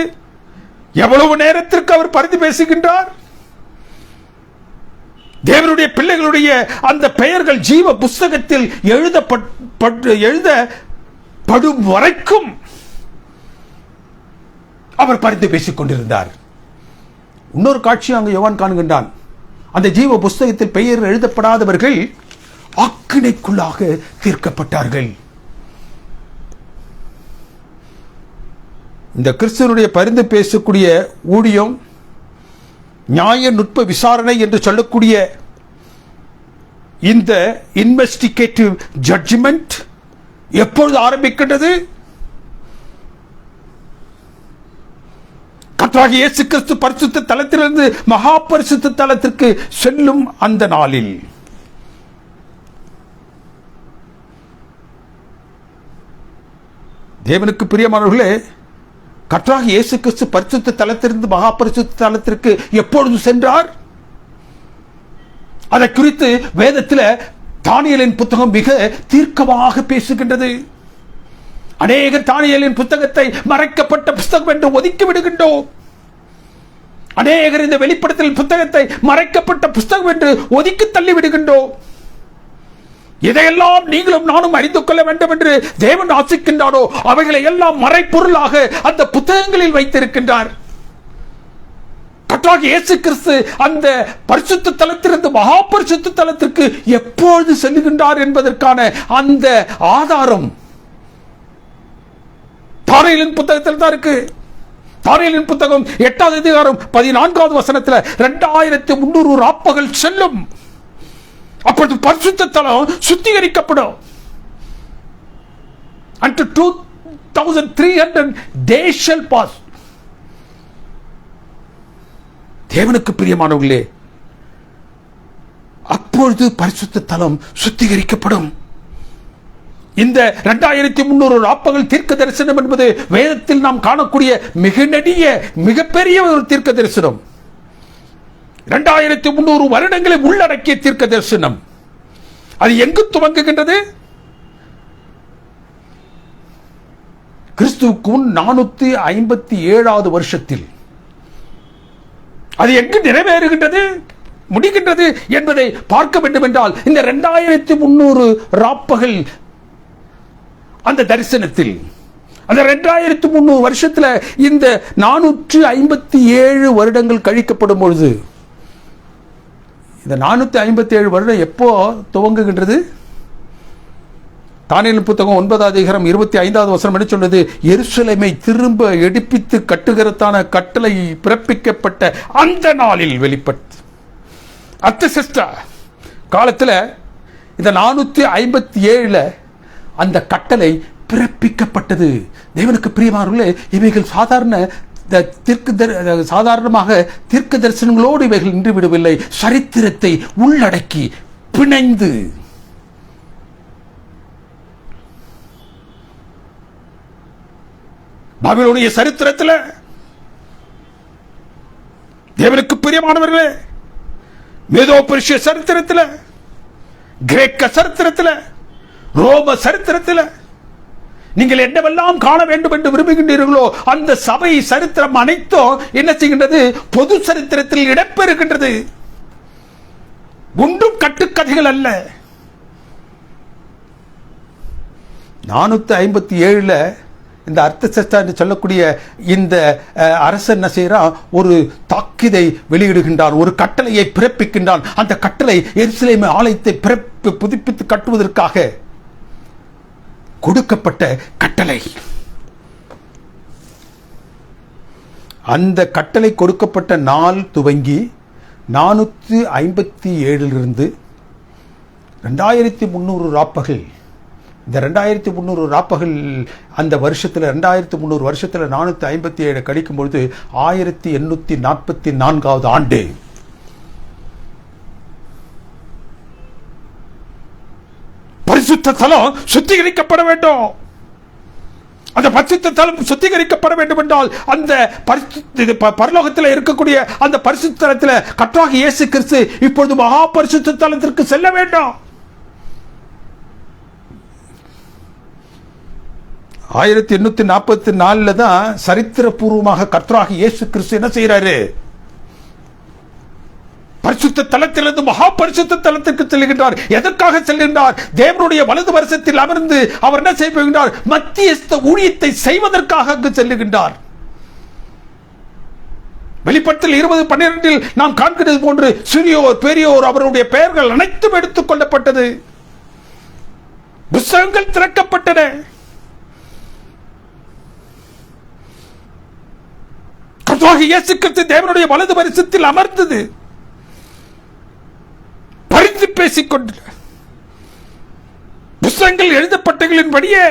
எவ்வளவு நேரத்திற்கு அவர் பரிந்து பேசுகின்றார்? தேவனுடைய பிள்ளைகளுடைய அந்த பெயர்கள் ஜீவ புஸ்தகத்தில் எழுதப்படும் வரைக்கும் அவர் பரிந்து பேசிக் கொண்டிருந்தார். இன்னொரு காட்சி அங்கு யோவான் காணுகின்றான். அந்த ஜீவ புஸ்தகத்தில் பெயர் எழுதப்படாதவர்கள் ஆக்கினைக்குள்ளாக தீர்க்கப்பட்டார்கள். இந்த கிறிஸ்துவனுடைய பரிந்து பேசக்கூடிய ஊழியம் நியாய நுட்ப விசாரணை என்று சொல்லக்கூடிய இந்த இன்வெஸ்டிகேட்டிவ் ஜட்ஜ்மெண்ட் எப்பொழுது ஆரம்பிக்கின்றது? கர்த்தராகிய இயேசு கிறிஸ்து பரிசுத்த தலத்திலிருந்து மகா பரிசுத்த தலத்திற்கு செல்லும் அந்த நாளில் தேவனுக்கு பிரியமானவர்களே, கர்த்தராகிய இயேசு கிறிஸ்து பரிசுத்த தலத்திலிருந்து மகா பரிசுத்த தலத்திற்கு எப்பொழுது சென்றார்? அதை குறித்து வேதத்தில் தானியேலின் புத்தகம் மிக தீர்க்கமாக பேசுகின்றது. அநேக தானியேலின் புத்தகத்தை மறைக்கப்பட்ட புத்தகம் என்று ஒதுக்கி விடுகின்றோம். அநேகர் இந்த வெளிப்படுத்தல் புத்தகத்தை மறைக்கப்பட்ட புத்தகம் என்று ஒதுக்கி தள்ளி விடுகின்றோம். இதையெல்லாம் நீங்களும் நானும் அறிந்து கொள்ள வேண்டும் என்று தேவன் ஆசிக்கின்றாரோ அவைகளை எல்லாம் மறைப்பொருளாக அந்த புத்தகங்களில் வைத்திருக்கின்றார். கர்த்தராகிய இயேசு கிறிஸ்து அந்த பரிசுத்த தலத்திலிருந்து மகா பரிசுத்த தலத்திற்கு எப்பொழுது செல்லுகின்றார் என்பதற்கான அந்த ஆதாரம் தானியேலின் புத்தகத்தில் தான் இருக்கு. தானியேலின் புத்தகம் 8வது அதிகாரம் 14வது வசனத்தில் 2300 ராப்பகல் செல்லும், அப்பொழுது பரிசுத்த தலம் சுத்திகரிக்கப்படும். unto 2300 days shall pass. தேவனுக்கு பிரியமானவர்களே, அப்பொழுது பரிசுத்த தலம் சுத்திகரிக்கப்படும். இந்த 2300 ராப்பகல் தீர்க்க தரிசனம் என்பது வேதத்தில் நாம் காணக்கூடிய மிக நெடிய மிகப்பெரிய ஒரு தீர்க்க தரிசனம். 2300 வருடங்களை உள்ளடக்கிய தீர்க்க தரிசனம். அது எங்கு துவங்குகின்றது? கிறிஸ்துவுக்கு முன் 457வது வருஷத்தில். அது எங்கு நிறைவேறுகின்றது, முடிகின்றது என்பதை பார்க்க வேண்டும் என்றால் இந்த 2300 ராப்பகல் அந்த தரிசனத்தில், அந்த 2300 வருஷத்தில் இந்த 457 வருடங்கள் கழிக்கப்படும் பொழுது, இந்த 457 வருடம் எப்போ துவங்குகின்றது? தானியேல் புத்தகம் 9வது அதிகாரம் 25வது வசனம் என்ன சொல்றது? எருசலேமை திரும்ப எடுப்பித்து கட்டுகிறதான கட்டளை பிறப்பிக்கப்பட்ட அந்த நாளில் வெளிப்பட்டு அர்த்தசஷ்டா காலத்தில் இந்த 457 அந்த கட்டளை பிறப்பிக்கப்பட்டது. தேவனுக்கு பிரியமானவர்களே, இவைகள் சாதாரணமாக தீர்க்க தரிசனங்களோடு இவைகள் நின்று விடவில்லை. சரித்திரத்தை உள்ளடக்கி பிணைந்து பாபிலோனிய சரித்திரத்தில், தேவனுக்கு பிரியமானவர்களே, மேதோ பெர்ஷிய சரித்திரத்தில், கிரேக்க சரித்திரத்தில், ரோம சரித்திரத்தில் நீங்கள் என்னவெல்லாம் காண வேண்டும் என்று விரும்புகின்றீர்களோ அந்த சபை சரித்திரம் அனைத்தும் என்ன செய்கின்றது? பொது சரித்திரத்தில் இடம்பெறுகின்றது. ஒன்றும் கட்டுக்கதைகள் அல்ல. 457 இந்த அர்த்தசஷ்டா என்று சொல்லக்கூடிய இந்த அரசன் என்ன செய்யறான்? ஒரு தாக்கிதை வெளியிடுகின்றான், ஒரு கட்டளையை பிறப்பிக்கின்றான். அந்த கட்டளை எருசலேம் ஆலயத்தை புதுப்பித்து கட்டுவதற்காக கொடுக்கப்பட்ட கட்டளை. அந்த கட்டளை கொடுக்கப்பட்ட நாள் துவங்கி 457 2300 ராப்பகல். இந்த 2300 ராப்பகல் அந்த வருஷத்தில் 2300 வருஷத்தில் 457 கழிக்கும் பொழுது 1844வது ஆண்டு. பரிசுத்த தலம் சுத்திகரிக்கப்பட வேண்டும். அந்த பரிசுத்த தலம் சுத்திகரிக்கப்பட வேண்டும் என்றால் அந்த பரலோகத்தில் இருக்கக்கூடிய அந்த பரிசுத்த தலத்தில் கர்த்தராகிய இயேசு கிறிஸ்து இப்பொழுது மகா பரிசுத்த தலத்திற்கு செல்ல வேண்டும். 1844 தான் சரித்திரபூர்வமாக கர்த்தராகிய இயேசு கிறிஸ்து என்ன செய்யறாரு? பரிசுத்த தலத்திலிருந்து மகா பரிசுத்த தலத்திற்கு செல்கின்றார். எதற்காக செல்கின்றார்? தேவனுடைய வலது வருஷத்தில் அமர்ந்து அவர் என்ன செய்கின்றார்? மத்தியஸ்த ஊழியத்தை செய்வதற்காக அங்கு செல்லுகின்றார். வெளிப்படுத்தல் 20:12 நாம் காண்கிறது போன்று சிறியோர் பெரியோர் அவருடைய பெயர்கள் அனைத்தும் எடுத்துக் கொள்ளப்பட்டது. புத்தகங்கள் திறக்கப்பட்டன. கர்த்தராகிய இயேசு கிறிஸ்து தேவனுடைய வலது பரிசத்தில் அமர்ந்தது பரிந்து பேசிக்கொண்டு புத்தகங்கள் எழுதப்பட்டகளின்படியே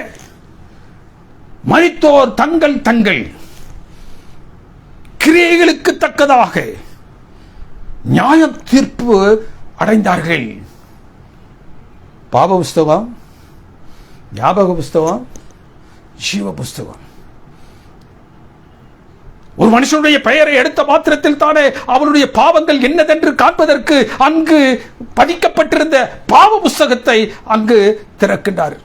மரித்தோர் தங்கள் தங்கள் கிரியைகளுக்கு தக்கதாக நியாய தீர்ப்பு அடைந்தார்கள். பாவ புஸ்தகம், ஞாபக புஸ்தகம், ஜீவ புஸ்தகம். ஒரு மனுஷனுடைய பெயரை எடுத்த மாத்திரத்தில் தானே அவனுடைய பாவங்கள் என்னதென்று காண்பதற்கு அங்கு பதிக்கப்பட்டிருந்த பாவ புஸ்தகத்தை அங்கு திறக்கின்றார்.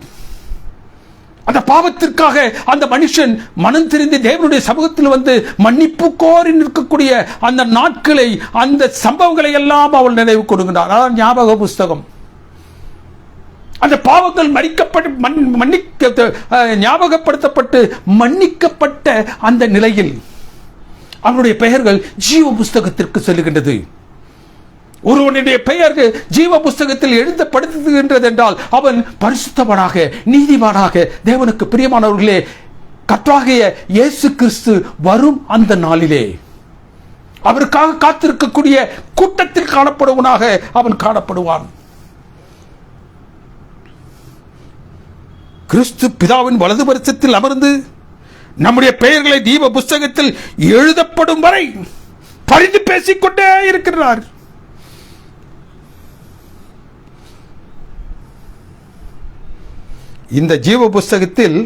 அந்த பாவத்திற்காக அந்த மனுஷன் மனம் தெரிந்து தேவனுடைய சமூகத்தில் வந்து மன்னிப்பு கோரி நிற்கக்கூடிய அந்த நாட்களை, அந்த சம்பவங்களை எல்லாம் அவள் நினைவு கொடுக்கின்றார். அதான் ஞாபக புஸ்தகம். அந்த பாவங்கள் ஞாபகப்படுத்தப்பட்டு மன்னிக்கப்பட்ட அந்த நிலையில் அவனுடைய பெயர்கள் ஜீவ புஸ்தகத்திற்கு செல்லுகின்றது. ஒருவனுடைய பெயர் ஜீவ புஸ்தகத்தில் எழுதப்படுத்துகின்றது என்றால் அவன் பரிசுத்தவனாக, நீதிமானாக, தேவனுக்கு பிரியமானவர்களே, கர்த்தராகிய இயேசு கிறிஸ்து வரும் அந்த நாளிலே அவருக்காக காத்திருக்கக்கூடிய கூட்டத்தில் காணப்படுவனாக அவன் காணப்படுவான். கிறிஸ்து பிதாவின் வலது பரிசத்தில் அமர்ந்து நம்முடைய பெயர்களை ஜீவ புஸ்தகத்தில் எழுதப்படும் வரை பரிந்து பேசிக்கொண்டே இருக்கிறார். இந்த ஜீவ புஸ்தகத்தில்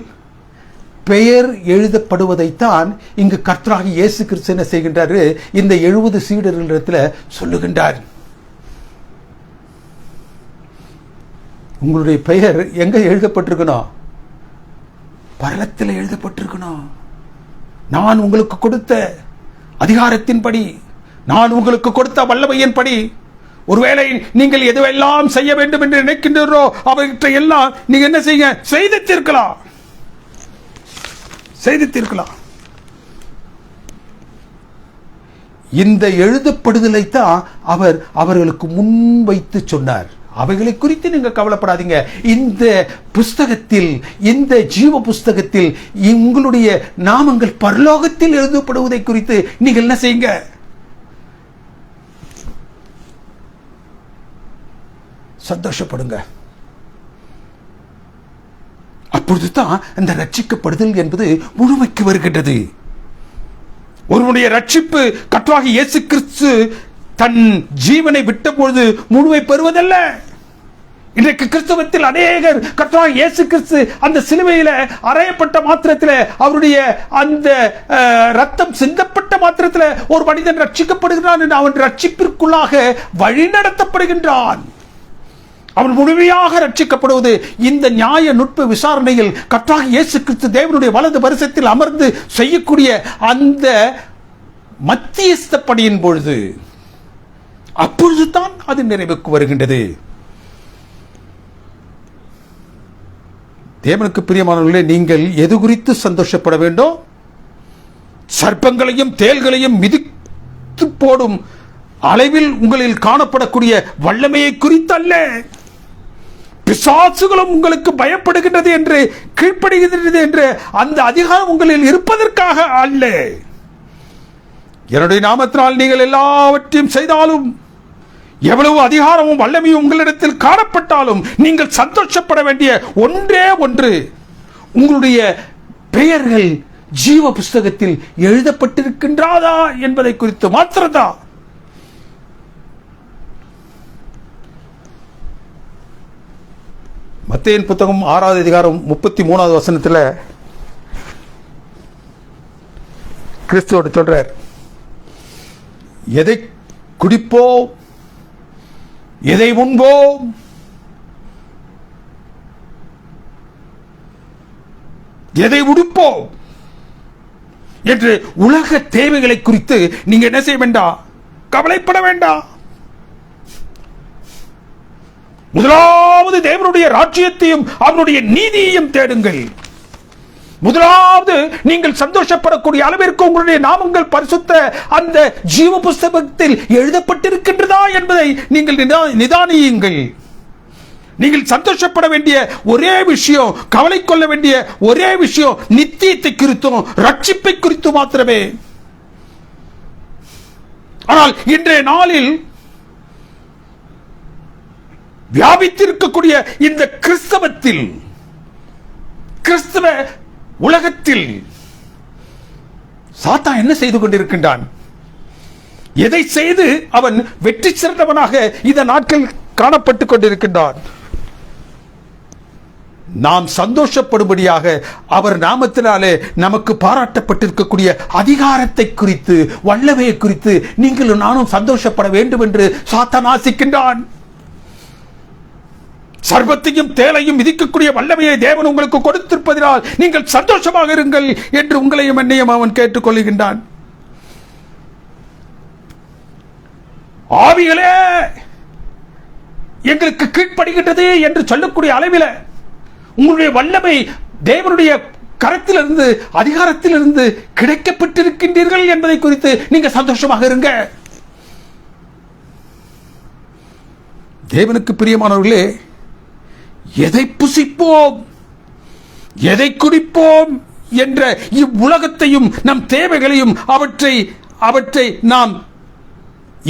பெயர் எழுதப்படுவதைத்தான் இங்கு கர்த்தராகிய இயேசு கிறிஸ்து என்ன செய்கின்றார்? இந்த 70 சீடர்களிடத்தில் சொல்லுகின்றார். உங்களுடைய பெயர் எங்க எழுதப்பட்டிருக்கணும்? பரலத்தில் எழுதப்பட்டிருக்கணும். நான் உங்களுக்கு கொடுத்த அதிகாரத்தின்படி, நான் உங்களுக்கு கொடுத்த வல்லமையின்படி, ஒருவேளை நீங்கள் எதுவெல்லாம் செய்ய வேண்டும் என்று நினைக்கின்றோ அவற்றை எல்லாம் நீங்க என்ன செய்ய செய்து தீர்க்கலாம். இந்த எழுதப்படுதலை தான் அவர் அவர்களுக்கு முன்வைத்து சொன்னார். அவைகளை குறித்து நீங்க கவலைப்படாதீங்க. இந்த புஸ்தகத்தில், இந்த ஜீவ புஸ்தகத்தில் உங்களுடைய நாமங்கள் பரலோகத்தில் எழுதப்படுவதை குறித்து நீங்கள் என்ன செய்யுங்க? சந்தோஷப்படுங்க. அப்பொழுதுதான் அந்த ரட்சிக்கப்படுதல் என்பது முழுமைக்கு வருகின்றது. ஒருவனுடைய ரட்சிப்பு கர்த்தராகிய இயேசு கிறிஸ்து தன் ஜீவனை விட்ட பொழுது முழுமை பெறுவதல்ல. இன்றைக்கு கிறிஸ்தவத்தில் அநேகர் கர்த்தராகிய இயேசு கிறிஸ்து அந்த சிலுவையில் அறையப்பட்ட மாத்திரத்தில், அவருடைய அந்த ரத்தம் சிந்தப்பட்ட மாத்திரத்தில் ஒரு மனிதன் ரட்சிக்கப்படுகிறான் என்று அவன் ரட்சிப்பிற்குள்ளாக வழிநடத்தப்படுகின்றான். அவன் முழுமையாக ரட்சிக்கப்படுவது இந்த நியாய நுட்ப விசாரணையில் கர்த்தராகிய இயேசு கிறிஸ்து தேவனுடைய வலது பரிசத்தில் அமர்ந்து செய்யக்கூடிய அந்த மத்தியஸ்த பணியின் பொழுது, அப்பொழுதுதான் அது நிறைவுக்கு வருகின்றது. தேவனுக்கு பிரியமானவர்களே, நீங்கள் எது குறித்து சந்தோஷப்பட வேண்டும்? சர்ப்பங்களையும் தேள்களையும் மிதித்து போடும் அளவில் உங்களில் காணப்படக்கூடிய வல்லமையை குறித்து அல்ல. பிசாசுகளும் உங்களுக்கு பயப்படுகின்றது என்று, கீழ்ப்படுகின்றது என்று அந்த அதிகாரம் உங்களில் இருப்பதற்காக அல்ல. என்னுடைய நாமத்தினால் நீங்கள் எல்லாவற்றையும் செய்தாலும், எவ்வளவு அதிகாரமும் வல்லமையும் உங்களிடத்தில் காணப்பட்டாலும், நீங்கள் சந்தோஷப்பட வேண்டிய ஒன்றே ஒன்று, உங்களுடைய பெயர்கள் ஜீவ புஸ்தகத்தில் எழுதப்பட்டிருக்கின்றதா என்பதை குறித்து மாத்திரம்தான். மத்தேயின் புத்தகம் 6வது அதிகாரம் 33வது வசனத்தில் கிறிஸ்துவோடு சொல்றார், எதை குடிப்போம், எதை உண்போம், எதை உடுப்போம் என்று உலக தேவைகளை குறித்து நீங்க என்ன செய்ய வேண்டாம், கவலைப்பட வேண்டாம். முதலாவது தேவனுடைய ராஜ்யத்தையும் அவருடைய நீதியையும் தேடுங்கள். முதலாவது நீங்கள் சந்தோஷப்படக்கூடிய அளவிற்கு உங்களுடைய நாமங்கள் பரிசுத்த அந்த ஜீவ புஸ்தகத்தில் எழுதப்பட்டிருக்கின்றதா என்பதை நீங்கள் நிதானியுங்கள். நீங்கள் சந்தோஷப்பட வேண்டிய ஒரே விஷயம், கவலை கொள்ள வேண்டிய ஒரே விஷயம் நித்தியத்தை குறித்தும் ரட்சிப்பை குறித்தும் மாத்திரமே. ஆனால் இன்றைய நாளில் வியாபித்திருக்கக்கூடிய இந்த கிறிஸ்தவத்தில், கிறிஸ்தவ உலகத்தில் சாத்தான் என்ன செய்து கொண்டிருக்கின்றான்? எதை செய்து அவன் வெற்றி சிறந்தவனாக இந்த நாட்கள் காணப்பட்டுக் கொண்டிருக்கின்றான்? நாம் சந்தோஷப்படும்படியாக அவர் நாமத்தினாலே நமக்கு பாராட்டப்பட்டிருக்கக்கூடிய அதிகாரத்தை குறித்து, வல்லமையை குறித்து நீங்களும் நானும் சந்தோஷப்பட வேண்டும் என்று சாத்தான் ஆசிக்கின்றான். சர்வத்தையும் தேலையும் விதிக்கக்கூடிய வல்லமையை தேவன் உங்களுக்கு கொடுத்திருப்பதனால் நீங்கள் சந்தோஷமாக இருங்கள் என்று உங்களையும் என்னையும் அவன் கேட்டுக்கொள்கின்றான். ஆவிகளே எங்களுக்கு கீழ்ப்படுகின்றது என்று சொல்லக்கூடிய அளவில் உங்களுடைய வல்லமை தேவனுடைய கரத்திலிருந்து, அதிகாரத்திலிருந்து கிடைக்கப்பட்டிருக்கின்றீர்கள் என்பதை குறித்து நீங்க சந்தோஷமாக இருங்க. தேவனுக்கு பிரியமானவர்களே, எதை புசிப்போம், எதை குடிப்போம் என்ற இவ்வுலகத்தையும் நம் தேவைகளையும் அவற்றை நாம்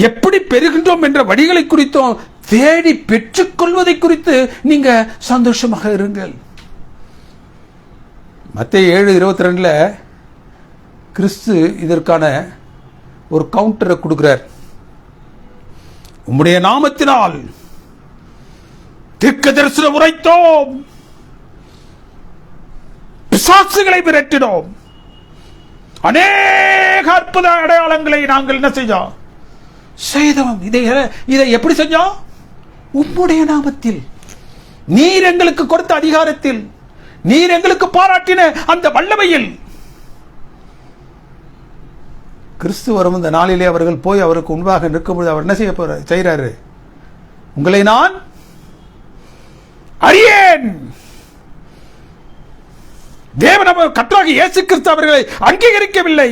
எப்படி பெறுகின்றோம் என்ற வழிகளை குறித்தும் தேடி பெற்றுக் கொள்வதை குறித்து நீங்க சந்தோஷமாக இருங்கள். மத்தேயு 7:22 கிறிஸ்து இதற்கான ஒரு கவுண்டரை கொடுக்கிறார். உம்முடைய நாமத்தினால் தீர்க்க தரிசனம் உரைத்தோம், பிசாசுகளை விரட்டினோம், அநேக அற்புத அடையாளங்களை நாங்கள் என்ன செய்தோம்? இதை எப்படி செஞ்சோம்? உம்முடைய நாமத்தில், நீர் எங்களுக்கு கொடுத்த அதிகாரத்தில், நீர் எங்களுக்கு பாராட்டின அந்த வல்லமையில். கிறிஸ்து வரும் இந்த நாளிலே அவர்கள் போய் அவருக்கு முன்பாக நிற்கும்போது அவர் என்ன செய்யறாரு? உங்களை நான் அறியேன். தேவன் கர்த்தராகிய இயேசு கிறிஸ்து அவர்களை அங்கீகரிக்கவில்லை.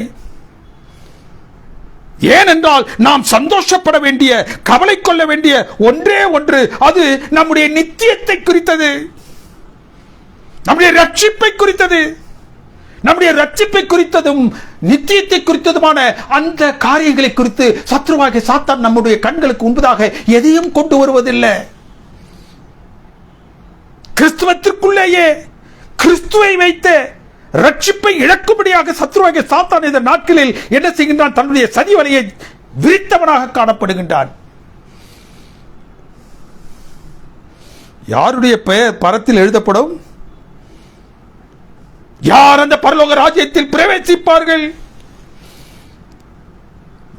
ஏனென்றால் நாம் சந்தோஷப்பட வேண்டிய, கவலை கொள்ள வேண்டிய ஒன்றே ஒன்று, அது நம்முடைய நித்தியத்தை குறித்தது, நம்முடைய ரட்சிப்பை குறித்தது. நம்முடைய ரட்சிப்பை குறித்ததும் நித்தியத்தை குறித்ததுமான அந்த காரியங்களை குறித்து சத்ருவாகிய சாத்தான் நம்முடைய கண்களுக்கு முன்பதாக எதையும் கொண்டு வருவதில்லை. கிறிஸ்துவத்திற்குள்ளேயே கிறிஸ்துவை வைத்து ரட்சிப்பை இழக்கும்படியாக சத்ருவாகிய சாத்தான் இந்த நாட்களில் என்ன செய்கின்றான்? தன்னுடைய சதி வலையை விரித்தவனாக காணப்படுகின்றான். யாருடைய பெயர் பரத்தில் எழுதப்படும்? யார் அந்த பரலோக ராஜ்யத்தில் பிரவேசிப்பார்கள்?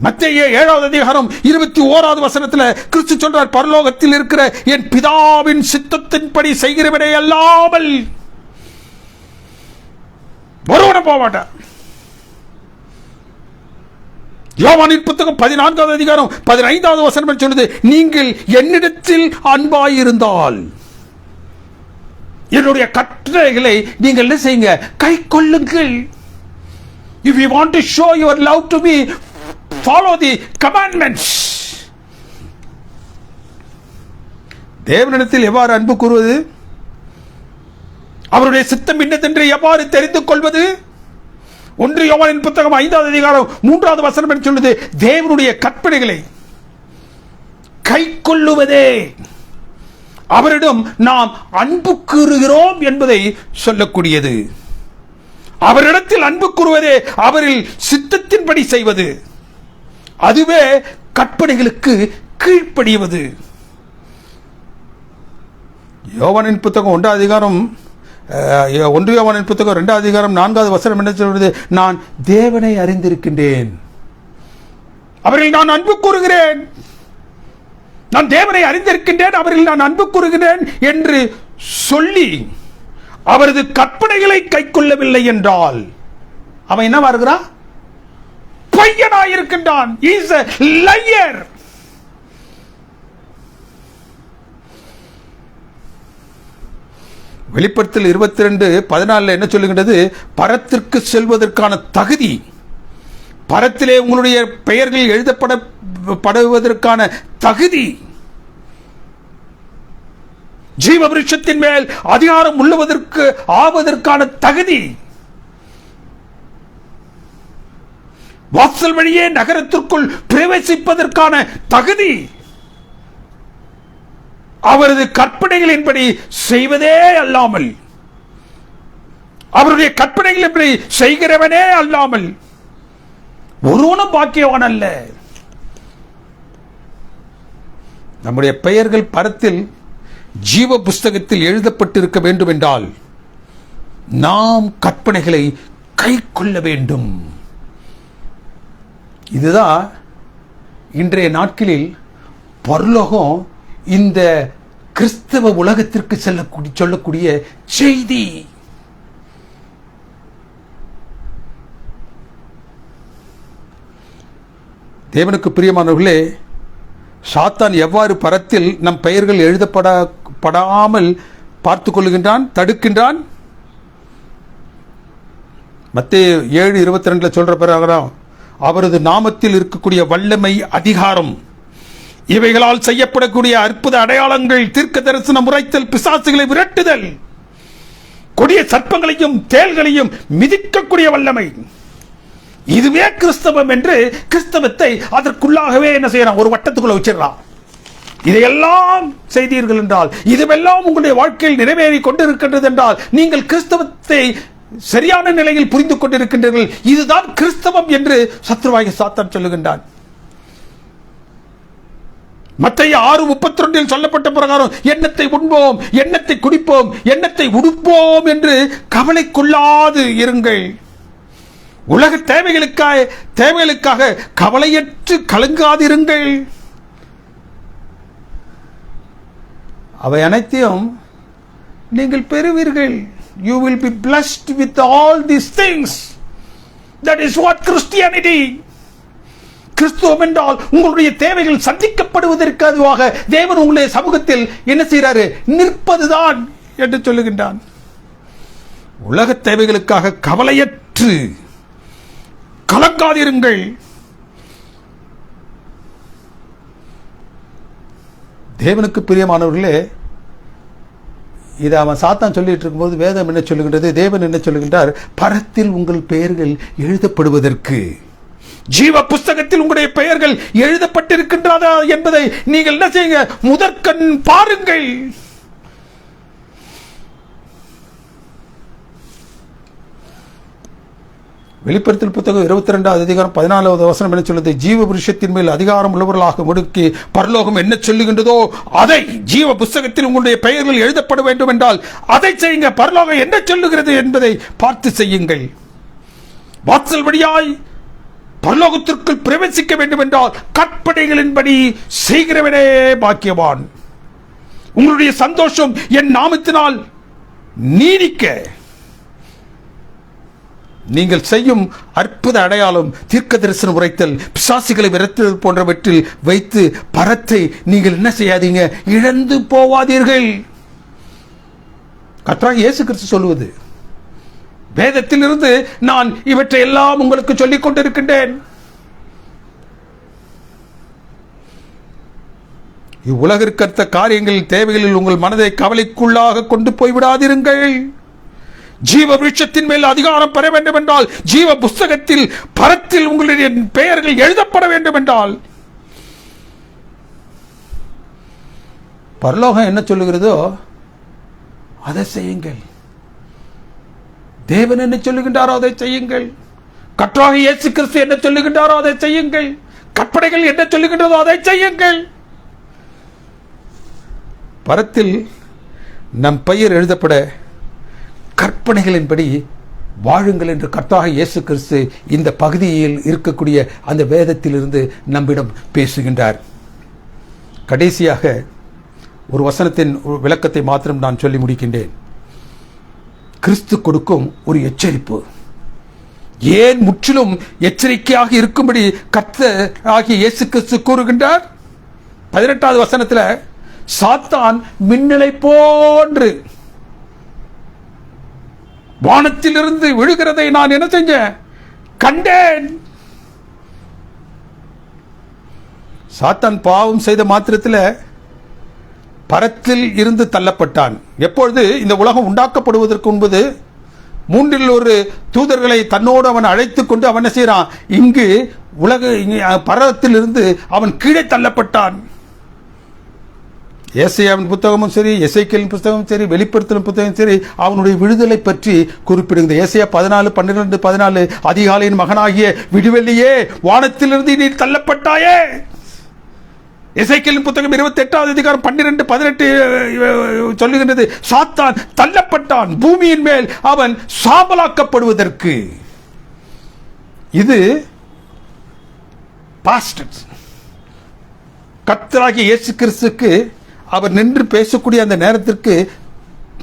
மத்தேயு 7:21 கிறிஸ்து சொல்றார், பரலோகத்தில் இருக்கிற என் பிதாவின் சித்தத்தின்படி செய்கிறவனே அல்லாமல் ஒருவன போக மாட்டார். யோவானின் புத்தகம் 14:15 சொல்லுது, நீங்கள் என்னிடத்தில் அன்பாயிருந்தால் என்னுடைய கட்டளைகளை நீங்கள் என்ன செய்யுங்க? கை கொள்ளுங்கள். If you want to show your love to me, follow the commandments. தேவனிடத்தில் எவ்வாறு அன்பு கூறுவது? அவருடைய சித்தம் என்னதென்று எவ்வாறு தெரிந்து கொள்வது? 1 யோவானின் புத்தகம் 5:3 சொல்லுது, தேவனுடைய கற்பனைகளை கை கொள்ளுவதே அவரிடம் நாம் அன்பு கூறுகிறோம் என்பதை சொல்லக்கூடியது. அவரிடத்தில் அன்பு கூறுவதே அவரில் சித்தத்தின்படி செய்வது, அதுவே கற்பனைகளுக்கு கீழ்ப்படிவது. யோவானின் புத்தகம் 1 யோவானின் புத்தகம் 2:4 என்ன சொல்வது? நான் தேவனை அறிந்திருக்கின்றேன், அவரில் நான் அன்பு கூறுகிறேன். நான் தேவனை அறிந்திருக்கின்றேன், அவரில் நான் அன்பு கூறுகிறேன் என்று சொல்லி அவரது கற்பனைகளை கை கொள்ளவில்லை என்றால் அவன் என்ன வருகிறான்? பையனாயிருக்கின்றான். He is a liar. வெளிப்படுத்தல் 22:14 என்ன சொல்லுகின்றது? பரத்திற்கு செல்வதற்கான தகுதி, பரத்திலே உங்களுடைய பெயர்கள் எழுதப்படுவதற்கான தகுதி, ஜீவ விருட்சத்தின் மேல் அதிகாரம் ஆவதற்கான தகுதி, வாசல் வழியே நகரத்திற்குள் பிரவேசிப்பதற்கான தகுதி அவரது கற்பனைகளின்படி செய்வதே அல்லாமல், அவருடைய கற்பனைகளின்படி செய்கிறவனே அல்லாமல் ஒருவனும் பாக்கியவான் அல்ல. நம்முடைய பெயர்கள் பரத்தில் ஜீவ புஸ்தகத்தில் எழுதப்பட்டிருக்க வேண்டும் என்றால் நாம் கற்பனைகளை கை கொள்ள வேண்டும். இதுதான் இன்றைய நாட்களில் பரலோகம் இந்த கிறிஸ்தவ உலகத்திற்கு சொல்லக்கூடிய செய்தி. தேவனுக்கு பிரியமானவர்களே, சாத்தான் எவ்வாறு பரத்தில் நம் பெயர்கள் எழுதப்படாமல் பார்த்துக் கொள்கின்றான், தடுக்கின்றான்? மத்தேயு 7:22 சொல்ற பிரகாரம் அவரது நாமத்தில் இருக்கக்கூடிய வல்லமை, அதிகாரம், இவைகளால் செய்யப்படக்கூடிய அற்புத அடையாளங்கள், தீர்க்க தரிசனம் உரைத்தல், பிசாசுகளை விரட்டுதல், கொடிய சர்ப்பங்களையும் தேள்களையும் மிதிக்கக்கூடிய வல்லமை, இதுவே கிறிஸ்தவம் என்று கிறிஸ்தவத்தை அதற்குள்ளாகவே என்ன செய்யறான், ஒரு வட்டத்துக்குள்ள வச்சிடறான். இதையெல்லாம் செய்தீர்கள் என்றால், இதுவெல்லாம் உங்களுடைய வாழ்க்கையில் நிறைவேறி கொண்டிருக்கின்றது என்றால் நீங்கள் கிறிஸ்தவத்தை சரியான நிலையில் புரிந்து கொண்டிருக்கின்றீர்கள். இதுதான் கிறிஸ்தவம் என்று சத்ருவாகிய சாத்தான் சொல்லுகின்றான். மத்தேயு 6:32 சொல்லப்பட்ட பிரகாரம் எண்ணத்தை உண்போம், எண்ணத்தை குடிப்போம், எண்ணத்தை உடுப்போம் என்று கவலைக்குள்ளாது இருங்கள். உலக தேவைகளுக்காக கவலையற்று கலங்காதிருங்கள். அவை அனைத்தையும் நீங்கள் பெறுவீர்கள். You will be blessed with all these things. That is what Christianity. கிறிஸ்துவம் என்றால் உங்களுடைய தேவைகள் சந்திக்கப்படுவதற்கு அதுவாக தேவன் உங்களுடைய சமூகத்தில் என்ன செய்கிறாரு, நிற்பதுதான் என்று சொல்லுகின்றான். உலக தேவைகளுக்காக கவலையற்று கலங்காதிருங்கள். தேவனுக்கு பிரியமானவர்களே, இதை அவன் சாத்தான் சொல்லிட்டு இருக்கும்போது வேதம் என்ன சொல்லுகின்றது, தேவன் என்ன சொல்லுகின்றார், பரத்தில் உங்கள் பெயர்கள் எழுதப்படுவதற்கு, ஜீவ புஸ்தகத்தில் உங்களுடைய பெயர்கள் எழுதப்பட்டிருக்கின்றதா என்பதை நீங்கள் என்ன செய்யுங்க, முதற்கண் பாருங்கள். வெளிப்படுத்தல் புத்தகம் 22 அதிகாரம் 14 வசனம் என்ன சொல்லுது, ஜீவ விருஷத்தின் மேல் அதிகாரம் உள்ளவர்களாக முடுக்கி பரலோகம் என்ன சொல்லுகின்றதோ அதை, ஜீவ புஸ்தகத்தில் உங்களுடைய பெயர்கள் எழுதப்பட வேண்டும் என்றால் அதை செய்யுங்க. பரலோகம் என்ன சொல்லுகிறது என்பதை பார்த்து செய்யுங்கள். வாசல் வழியாய் பரலோகத்திற்குள் பிரவேசிக்க வேண்டும் என்றால் கற்பனைகளின்படி செய்கிறவனே பாக்கியவான். உங்களுடைய சந்தோஷம் என் நாமத்தினால் நீடிக்க நீங்கள் செய்யும் அற்புத அடையாளம், தீர்க்க தரிசனம் உரைத்தல், பிசாசுகளை விரட்டுதல் போன்றவற்றில் வைத்து பரத்தை நீங்கள் என்ன செய்யாதீங்க, இழந்து போவாதீர்கள். கர்த்தராகிய இயேசு கிறிஸ்து சொல்லுவது, வேதத்திலிருந்து நான் இவற்றை எல்லாம் உங்களுக்கு சொல்லிக் கொண்டிருக்கின்றேன். இவ்வுலகிற்கர்த்த காரியங்களில் தேவைகளில் உங்கள் மனதை கவலைக்குள்ளாக கொண்டு போய்விடாதிருங்கள். ஜீவ விருட்சத்தின் மேல் அதிகாரம் பெற வேண்டும் என்றால், ஜீவ புஸ்தகத்தில் பரத்தில் உங்களுடைய பெயர்கள் எழுதப்பட வேண்டும் என்றால், பரலோகம் என்ன சொல்லுகிறதோ அதை செய்யுங்கள். தேவன் என்ன சொல்லுகின்றாரோ அதை செய்யுங்கள். கர்த்தராகிய இயேசு கிறிஸ்து என்ன சொல்லுகின்றாரோ அதை செய்யுங்கள். கற்பனைகள் என்ன சொல்லுகின்றதோ அதை செய்யுங்கள். பரத்தில் நம் பெயர் எழுதப்பட கற்பனைகளின்படி வாழுங்கள் என்று கர்த்தராகிய இயேசு கிறிஸ்து இந்த பகுதியில் இருக்கக்கூடிய அந்த வேதத்திலிருந்து நம்மிடம் பேசுகின்றார். கடைசியாக ஒரு வசனத்தின் விளக்கத்தை மாத்திரம் நான் சொல்லி முடிக்கின்றேன். கிறிஸ்து கொடுக்கும் ஒரு எச்சரிப்பு, ஏன் முற்றிலும் எச்சரிக்கையாக இருக்கும்படி கர்த்தராகிய இயேசு கிறிஸ்து கூறுகின்றார். 18வது வசனத்தில், சாத்தான் மின்னலை போன்று வானத்திலிருந்து விழுகிறதை நான் என்ன செஞ்சேன், கண்டேன். சாத்தான் பாவம் செய்த மாத்திரத்தில் பரத்தில் இருந்து தள்ளப்பட்டான். எப்பொழுது இந்த உலகம் உண்டாக்கப்படுவதற்கு முன்பது மூன்றில் ஒரு தூதர்களை தன்னோடு அவன் அழைத்துக் கொண்டு அவன் என்ன செய்யறான், இங்கு பரவத்திலிருந்து அவன் கீழே தள்ளப்பட்டான். ஏசாயாவின் புத்தகமும் சரி, எசேக்கியேலின் புத்தகமும் சரி, வெளிப்படுத்தலும் புத்தகம் சரி, அவனுடைய விடுதலை பற்றி குறிப்பிடுகிறது. ஏசாயா 14:12-14, அதிகாலையின் மகனாகிய விடுவெள்ளியே, வானத்திலிருந்து நீ தள்ளப்பட்டாயே. எசேக்கியேலின் புத்தகம் 28வது அதிகாரம் 12-18 சொல்லுகின்றது, சாத்தான் தள்ளப்பட்டான் பூமியின் மேல் அவன் சாம்பலாக்கப்படுவதற்கு. இது பாஸ்ட். கர்த்தராகிய இயேசு கிறிஸ்துக்கு அவர் நின்று பேசக்கூடிய அந்த நேரத்திற்கு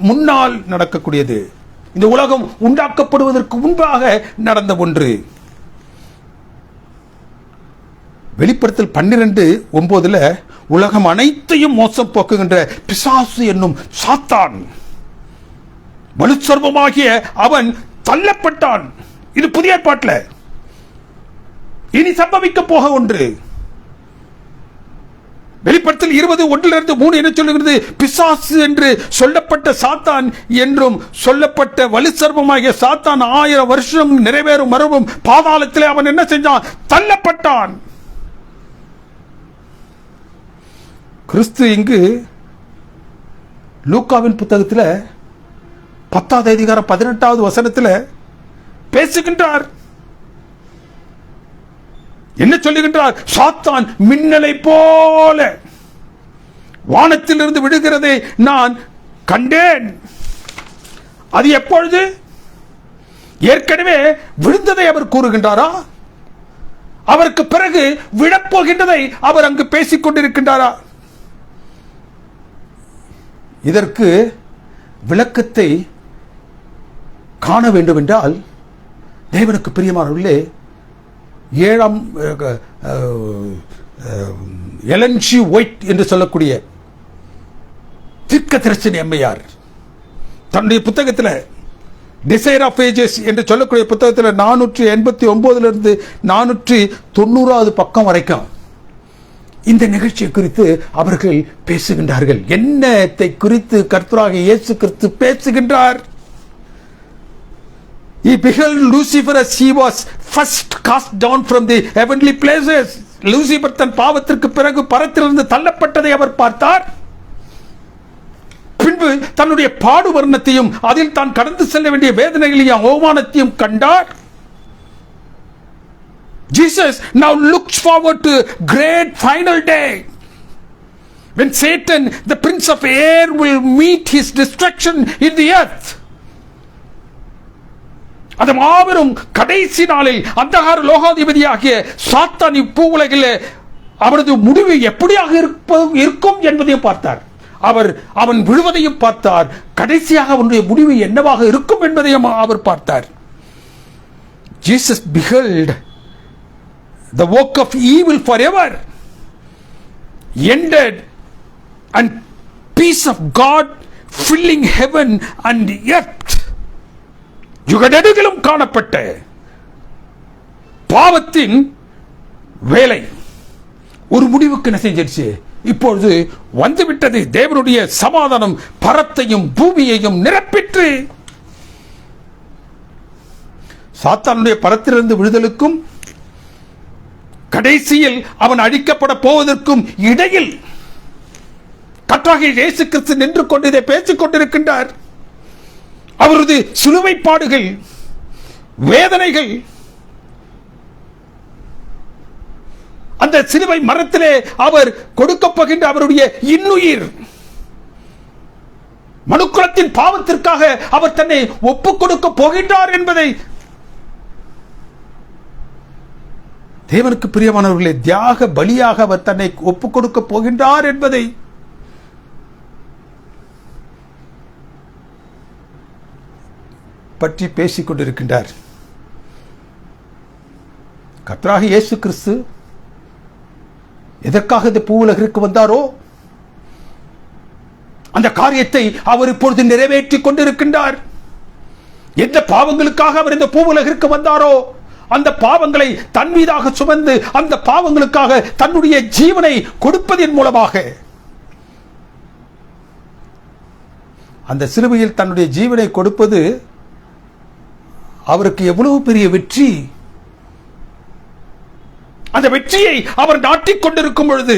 முன்னால் நடக்கக்கூடியது. இந்த உலகம் உண்டாக்கப்படுவதற்கு முன்பாக நடந்த ஒன்று. வெளிப்படுத்தல் 12:9 உலகம் அனைத்தையும் மோசம் போக்குகின்ற பிசாசு என்னும் சாத்தான், வலுச்சர்வமாகிய அவன் தள்ளப்பட்டான். இது புதிய ஏற்பாட்டில் இனி சம்பவிக்க போக ஒன்று. வெளிப்படுத்தல் 20:1-3 என்ன சொல்லுகிறது, பிசாசு என்று சொல்லப்பட்ட சாத்தான் என்றும் சொல்லப்பட்ட வலுச்சர்வமாகிய சாத்தான் 1000 வருஷம் நிறைவேறும் மரபும் பாதாளத்திலே அவன் என்ன செஞ்சான், தள்ளப்பட்டான். கிறிஸ்து இங்கு லூக்காவின் புத்தகத்தில் 10வது அதிகாரம் 18வது வசனத்தில் பேசுகின்றார். என்ன சொல்லுகின்றார், சாத்தான் மின்னலை போல வானத்திலிருந்து விடுகிறதை நான் கண்டேன். அது எப்பொழுது? ஏற்கனவே விழுந்ததை அவர் கூறுகின்றாரா? அவருக்கு பிறகு விழப்போகின்றதை அவர் அங்கு பேசிக் கொண்டிருக்கின்றாரா? இதற்கு விளக்கத்தை காண வேண்டும் என்றால், தேவனுக்கு பிரியமானவர்களே, 7ஆம் எலன் ஜி ஒயிட் என்று சொல்லக்கூடிய தீர்க்கதரிசி அம்மையார் தன்னுடைய புத்தகத்தில் டிசைர் ஆஃப் ஏஜஸ் என்று சொல்லக்கூடிய புத்தகத்தில் 489 490 பக்கம் வரைக்கும் இந்த நிகழ்ச்சியை குறித்து அவர்கள் பேசுகின்றார்கள். என்னத்தை குறித்து கர்த்தராகிய இயேசு கிறிஸ்து பேசுகின்றார்? He beheld Lucifer as he was first cast down from the heavenly places. Lucifer தன் பாவத்திற்கு பிறகு பரத்திலிருந்து தள்ளப்பட்டதை அவர் பார்த்தார். பின்பு தன்னுடைய பாடு வர்ணத்தையும் அதில் தான் கடந்து செல்ல வேண்டிய வேதனைகளையும் அவமானத்தையும் கண்டார். Jesus now looks forward to great final day when Satan, the prince of air, will meet his destruction in the earth. அது மாபெரும் கடைசி நாளில் அந்தகார லோகாதிபதியாகிய சாத்தான் இப்பூவுலகில் அவரது முடிவு எப்படியாக இருக்கும் என்பதையும் பார்த்தார். அவன் விழுவதையும் பார்த்தார். கடைசியாக அவனுடைய முடிவு என்னவாக இருக்கும் என்பதையும் அவர் பார்த்தார். Jesus beheld the work of evil forever ended and peace of God filling heaven and earth. யுகநெடுகிலும் காணப்பட்ட பாவத்தின் வேலை ஒரு முடிவுக்கு என்ன செஞ்சிருச்சு, இப்பொழுது வந்துவிட்டது. தேவனுடைய சமாதானம் பரத்தையும் பூமியையும் நிரப்பிற்று. சாத்தானுடைய பரத்திலிருந்து விடுதலுக்கும் கடைசியில் அவன் அழிக்கப்பட போவதற்கும் இடையில் கர்த்தராகிய இயேசு கிறிஸ்து நின்று கொண்டு இதை பேசிக் கொண்டிருக்கின்றார். அவரது சிலுவை பாடுகள், வேதனைகள், அந்த சிலுவை மரத்திலே அவர் கொடுக்கப் போகின்ற அவருடைய இன்னுயிர், மனுக்குலத்தின் பாவத்திற்காக அவர் தன்னை ஒப்புக் கொடுக்க போகின்றார் என்பதை தேவனுக்கு பிரியமானவர்களே, தியாக பலியாக அவர் தன்னை ஒப்புக் கொடுக்க போகின்றார் என்பதை பற்றி பேசிக் கொண்டிருக்கின்றார். கர்த்தராகிய இயேசு கிறிஸ்து எதற்காக இந்த பூவுலகிற்கு வந்தாரோ அந்த காரியத்தை அவர் இப்பொழுது நிறைவேற்றிக் கொண்டிருக்கின்றார். எந்த பாவங்களுக்காக அவர் இந்த பூவுலகிற்கு வந்தாரோ அந்த பாவங்களை தன் மீதாக சுமந்து அந்த பாவங்களுக்காக தன்னுடைய ஜீவனை கொடுப்பதன் மூலமாக, அந்த சிலுவையில் தன்னுடைய ஜீவனை கொடுப்பது அவருக்கு எவ்வளவு பெரிய வெற்றி! அந்த வெற்றியை அவர் நாட்டிக் கொண்டிருக்கும் பொழுது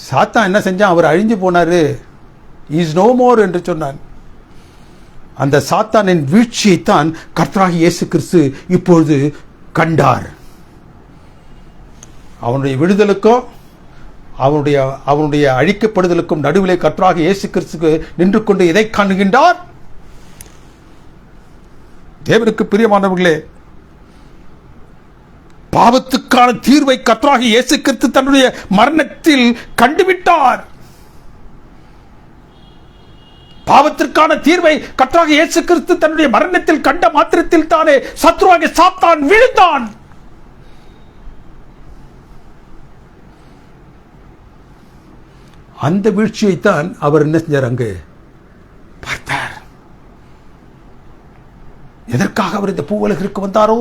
சாத்தான் என்ன செஞ்சான்? அவர் அழிஞ்சு போனாரு, இஸ் நோ மோர் என்று சொன்னான். அந்த சாத்தானின் வீழ்ச்சியைத்தான் கர்த்தராகிய இயேசு கிறிஸ்து இப்பொழுது கண்டார். அவனுடைய விடுதலுக்கும் அவனுடைய அழிக்கப்படுதலுக்கும் நடுவிலே கர்த்தராகிய இயேசு கிறிஸ்து நின்று கொண்டு எதை காணுகின்றார்? தேவனுக்கு பிரியமானவர்களே, பாவத்துக்கான தீர்வை கர்த்தராகிய இயேசு கிறிஸ்து தன்னுடைய மரணத்தில் கண்டுவிட்டார். பாவத்திற்கான தீர்வை கர்த்தராகிய இயேசு கிறிஸ்து தன்னுடைய மரணத்தில் கண்ட மாத்திரத்தில் தானே சத்துருவாகிய சாத்தான் விழுந்தான். அந்த வீழ்ச்சியைத்தான் அவர் என்ன செஞ்சார்? அங்கு பார்த்தார். எதற்காக அவர் இந்த பூவுலகிற்கு வந்தாரோ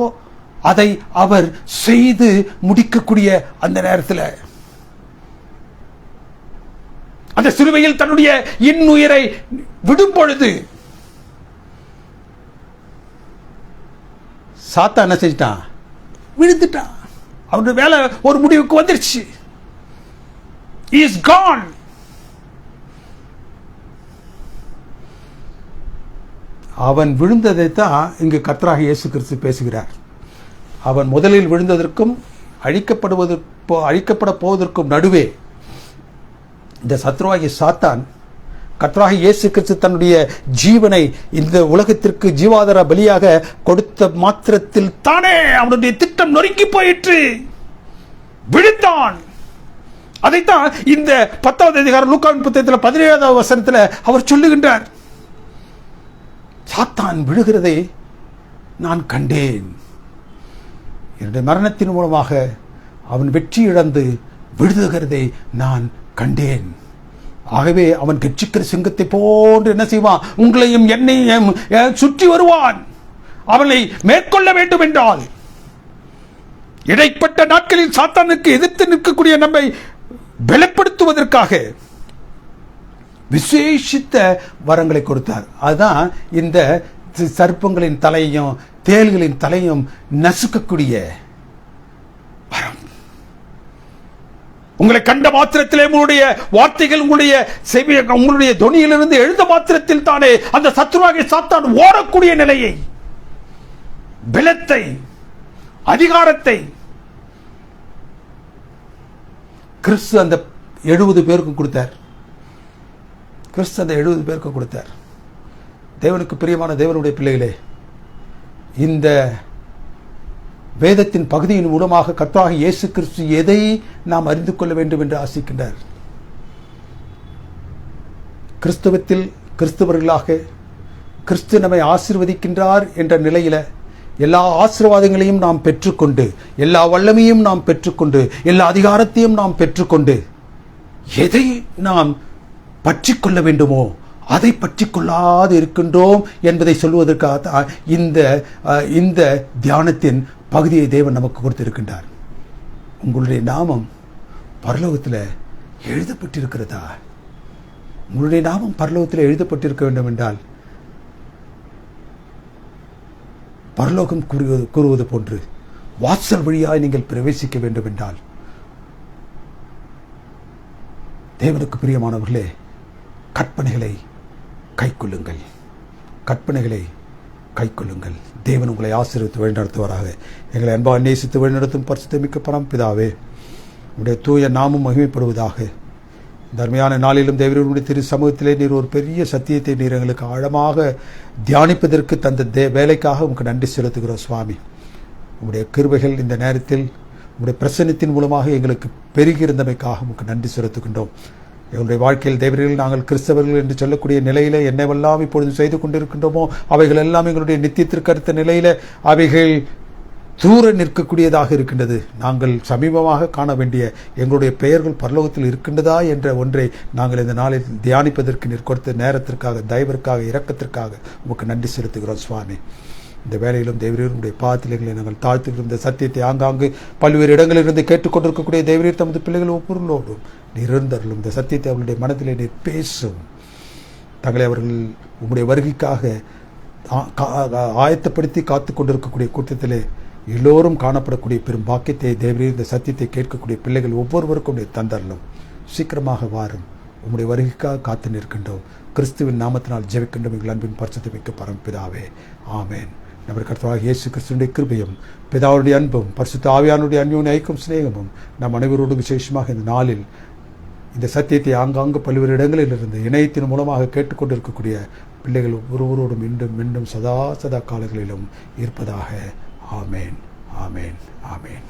அதை அவர் செய்து முடிக்கக்கூடிய அந்த நேரத்தில், அந்த சிலுவையில் தன்னுடைய இன்னுயிரை விடும் பொழுது சாத்தான் என்ன செஞ்சிட்டான்? விழுந்துட்டான். அவனுடைய வேலை ஒரு முடிவுக்கு வந்துருச்சு. He is gone. அவன் விழுந்ததை தான் இங்கு கர்த்தராகிய இயேசு கிறிஸ்து பேசுகிறார். அவன் முதலில் விழுந்ததற்கும் அழிக்கப்பட போவதற்கும் நடுவே இந்த சத்ருவாகிய சாத்தான் கர்த்தராகிய இயேசு கிறிஸ்து தன்னுடைய ஜீவனை இந்த உலகத்திற்கு ஜீவாதார பலியாக கொடுத்த மாத்திரத்தில் தானே அவனுடைய திட்டம் நொறுங்கி போயிற்று, விழுந்தான். அதைத்தான் இந்த 10வது அதிகாரம் லூக்கா 17வது வசனத்தில் அவர் சொல்லுகின்றார். சாத்தான் விழுகிறதை நான் கண்டேன். என்னுடைய மரணத்தின் மூலமாக அவன் வெற்றி இழந்து விழுதுகிறதை நான் கண்டேன். ஆகவே அவன் கெச்சிக்கிற சிங்கத்தை போன்று என்ன செய்வான்? உங்களையும் என்னையும் சுற்றி வருவான். அவனை மேற்கொள்ள வேண்டும் என்றால் இடைப்பட்ட நாட்களில் சாத்தானுக்கு எதிர்த்து நிற்கக்கூடிய நம்மை பலப்படுத்துவதற்காக விசேஷித்த வரங்களை கொடுத்தார். அதுதான் இந்த சர்ப்பங்களின் தலையும் தேள்களின் தலையும் நசுக்கக்கூடிய வரம். உங்களை கண்ட மாத்திரத்திலே உங்களுடைய வார்த்தைகள் உங்களுடைய தொனியிலிருந்து எழுந்த மாத்திரத்தில் தானே அந்த சத்துருவாகிய சாத்தான் ஓடக்கூடிய நிலையை, பலத்தை, அதிகாரத்தை கிறிஸ்து அந்த 70 பேருக்கு கொடுத்தார். கிறிஸ்து அந்த 70 பேருக்கு கொடுத்தார். தேவனுக்கு பிரியமான தேவனுடைய பிள்ளைகளே, இந்த வேதத்தின் பகுதியின் மூலமாக கர்த்தராகிய இயேசு கிறிஸ்து எதை நாம் அறிந்து கொள்ள வேண்டும் என்று ஆசிக்கின்றார்? கிறிஸ்துவத்தில் கிறிஸ்தவர்களாக கிறிஸ்து நம்மை ஆசீர்வதிக்கின்றார் என்ற நிலையில எல்லா ஆசீர்வாதங்களையும் நாம் பெற்றுக்கொண்டு, எல்லா வல்லமையும் நாம் பெற்றுக்கொண்டு, எல்லா அதிகாரத்தையும் நாம் பெற்றுக்கொண்டு எதை நாம் பற்றி கொள்ள வேண்டுமோ அதை பற்றி கொள்ளாது இருக்கின்றோம் என்பதை சொல்வதற்காக இந்த தியானத்தின் பகுதியை தேவன் நமக்கு கொடுத்திருக்கின்றார். உங்களுடைய நாமம் பரலோகத்தில் எழுதப்பட்டிருக்கிறதா? உங்களுடைய நாமம் பரலோகத்தில் எழுதப்பட்டிருக்க வேண்டும் என்றால் பரலோகம் கூறுவது போன்று வாசல் வழியாய் நீங்கள் பிரவேசிக்க வேண்டும் என்றால், தேவனுக்கு பிரியமானவர்களே, கற்பனைகளை கைக்கொள்ளுங்கள். கற்பனைகளை கைக்கொள்ளுங்கள். தேவன் உங்களை ஆசீர்வதித்து வழிநடத்துவாராக. எங்களை அன்பாக நேசித்து வழிநடத்தும் பரிசுத்தமிக்க பரம்பிதாவே, உடைய தூய நாமம் மகிமைப்படுவதாக. தர்மையான நாளிலும் தேவனுடைய திரு சமூகத்திலே நீர் ஒரு பெரிய சத்தியத்தை நீர் எங்களுக்கு ஆழமாக தியானிப்பதற்கு தந்த வேலைக்காக உங்களுக்கு நன்றி செலுத்துகிறோம் சுவாமி. உங்களுடைய கிருபைகள் இந்த நேரத்தில் உங்களுடைய பிரசன்னத்தின் மூலமாக எங்களுக்கு பெருகியிருந்தமைக்காக உங்களுக்கு நன்றி செலுத்துகின்றோம். எங்களுடைய வாழ்க்கையில் தேவர்கள் நாங்கள் கிறிஸ்தவர்கள் என்று சொல்லக்கூடிய நிலையில என்னவெல்லாம் இப்பொழுது செய்து கொண்டிருக்கின்றோமோ அவைகள் எல்லாம் எங்களுடைய நித்தியத்திற்கு அடுத்த நிலையில அவைகள் தூர நிற்கக்கூடியதாக இருக்கின்றது. நாங்கள் சமீபமாக காண வேண்டிய எங்களுடைய பெயர்கள் பரலோகத்தில் இருக்கின்றதா என்ற ஒன்றை நாங்கள் இந்த நாளில் தியானிப்பதற்கு நீர் கொடுத்த நேரத்திற்காக, தயவிற்காக, இரக்கத்திற்காக உமக்கு நன்றி செலுத்துகிறோம் சுவாமி. இந்த வேலையிலும் தேவரீருடைய பாத்திரங்களை நாங்கள் தாழ்த்துகிறோம். இந்த சத்தியத்தை ஆங்காங்கு பல்வேறு இடங்களிலிருந்து கேட்டுக்கொண்டிருக்கக்கூடிய தேவரீர் தமது பிள்ளைகள் ஒவ்வொருளோடும் நீர் இருந்தருளும். இந்த சத்தியத்தை அவர்களுடைய மனதிலே நீர் பேசும். தங்களை அவர்கள் உங்களுடைய வருகைக்காக ஆயத்தப்படுத்தி காத்து கொண்டிருக்கக்கூடிய கூட்டத்திலே எல்லோரும் காணப்படக்கூடிய பெரும் பாக்கியத்தை தேவரே இந்த சத்தியத்தை கேட்கக்கூடிய பிள்ளைகள் ஒவ்வொருவருக்கும் தந்தரலும். சீக்கிரமாக வாரும். உங்களுடைய வருகைக்காக காத்து நிற்கின்றோம். கிறிஸ்துவின் நாமத்தினால் ஜெபிக்கின்றோம் எங்கள் அன்பின் பரிசுத்த மிக்க பரம்பிதாவே. ஆமேன். நம்முடைய கர்த்தராகிய இயேசு கிறிஸ்துவினுடைய கிருபையும் பிதாவுடைய அன்பும் பரிசுத்த ஆவியானுடைய அந்யோன்ய ஐக்கியம் சிநேகமும் நம் அனைவரோடு விசேஷமாக இந்த நாளில் இந்த சத்தியத்தை ஆங்காங்கு பல்வேறு இடங்களிலிருந்து இணையத்தின் மூலமாக கேட்டுக்கொண்டிருக்கக்கூடிய பிள்ளைகள் ஒவ்வொருவரோடும் மீண்டும் மீண்டும் சதா காலங்களிலும் இருப்பதாக. ஆமேன், ஆமேன், ஆமேன்.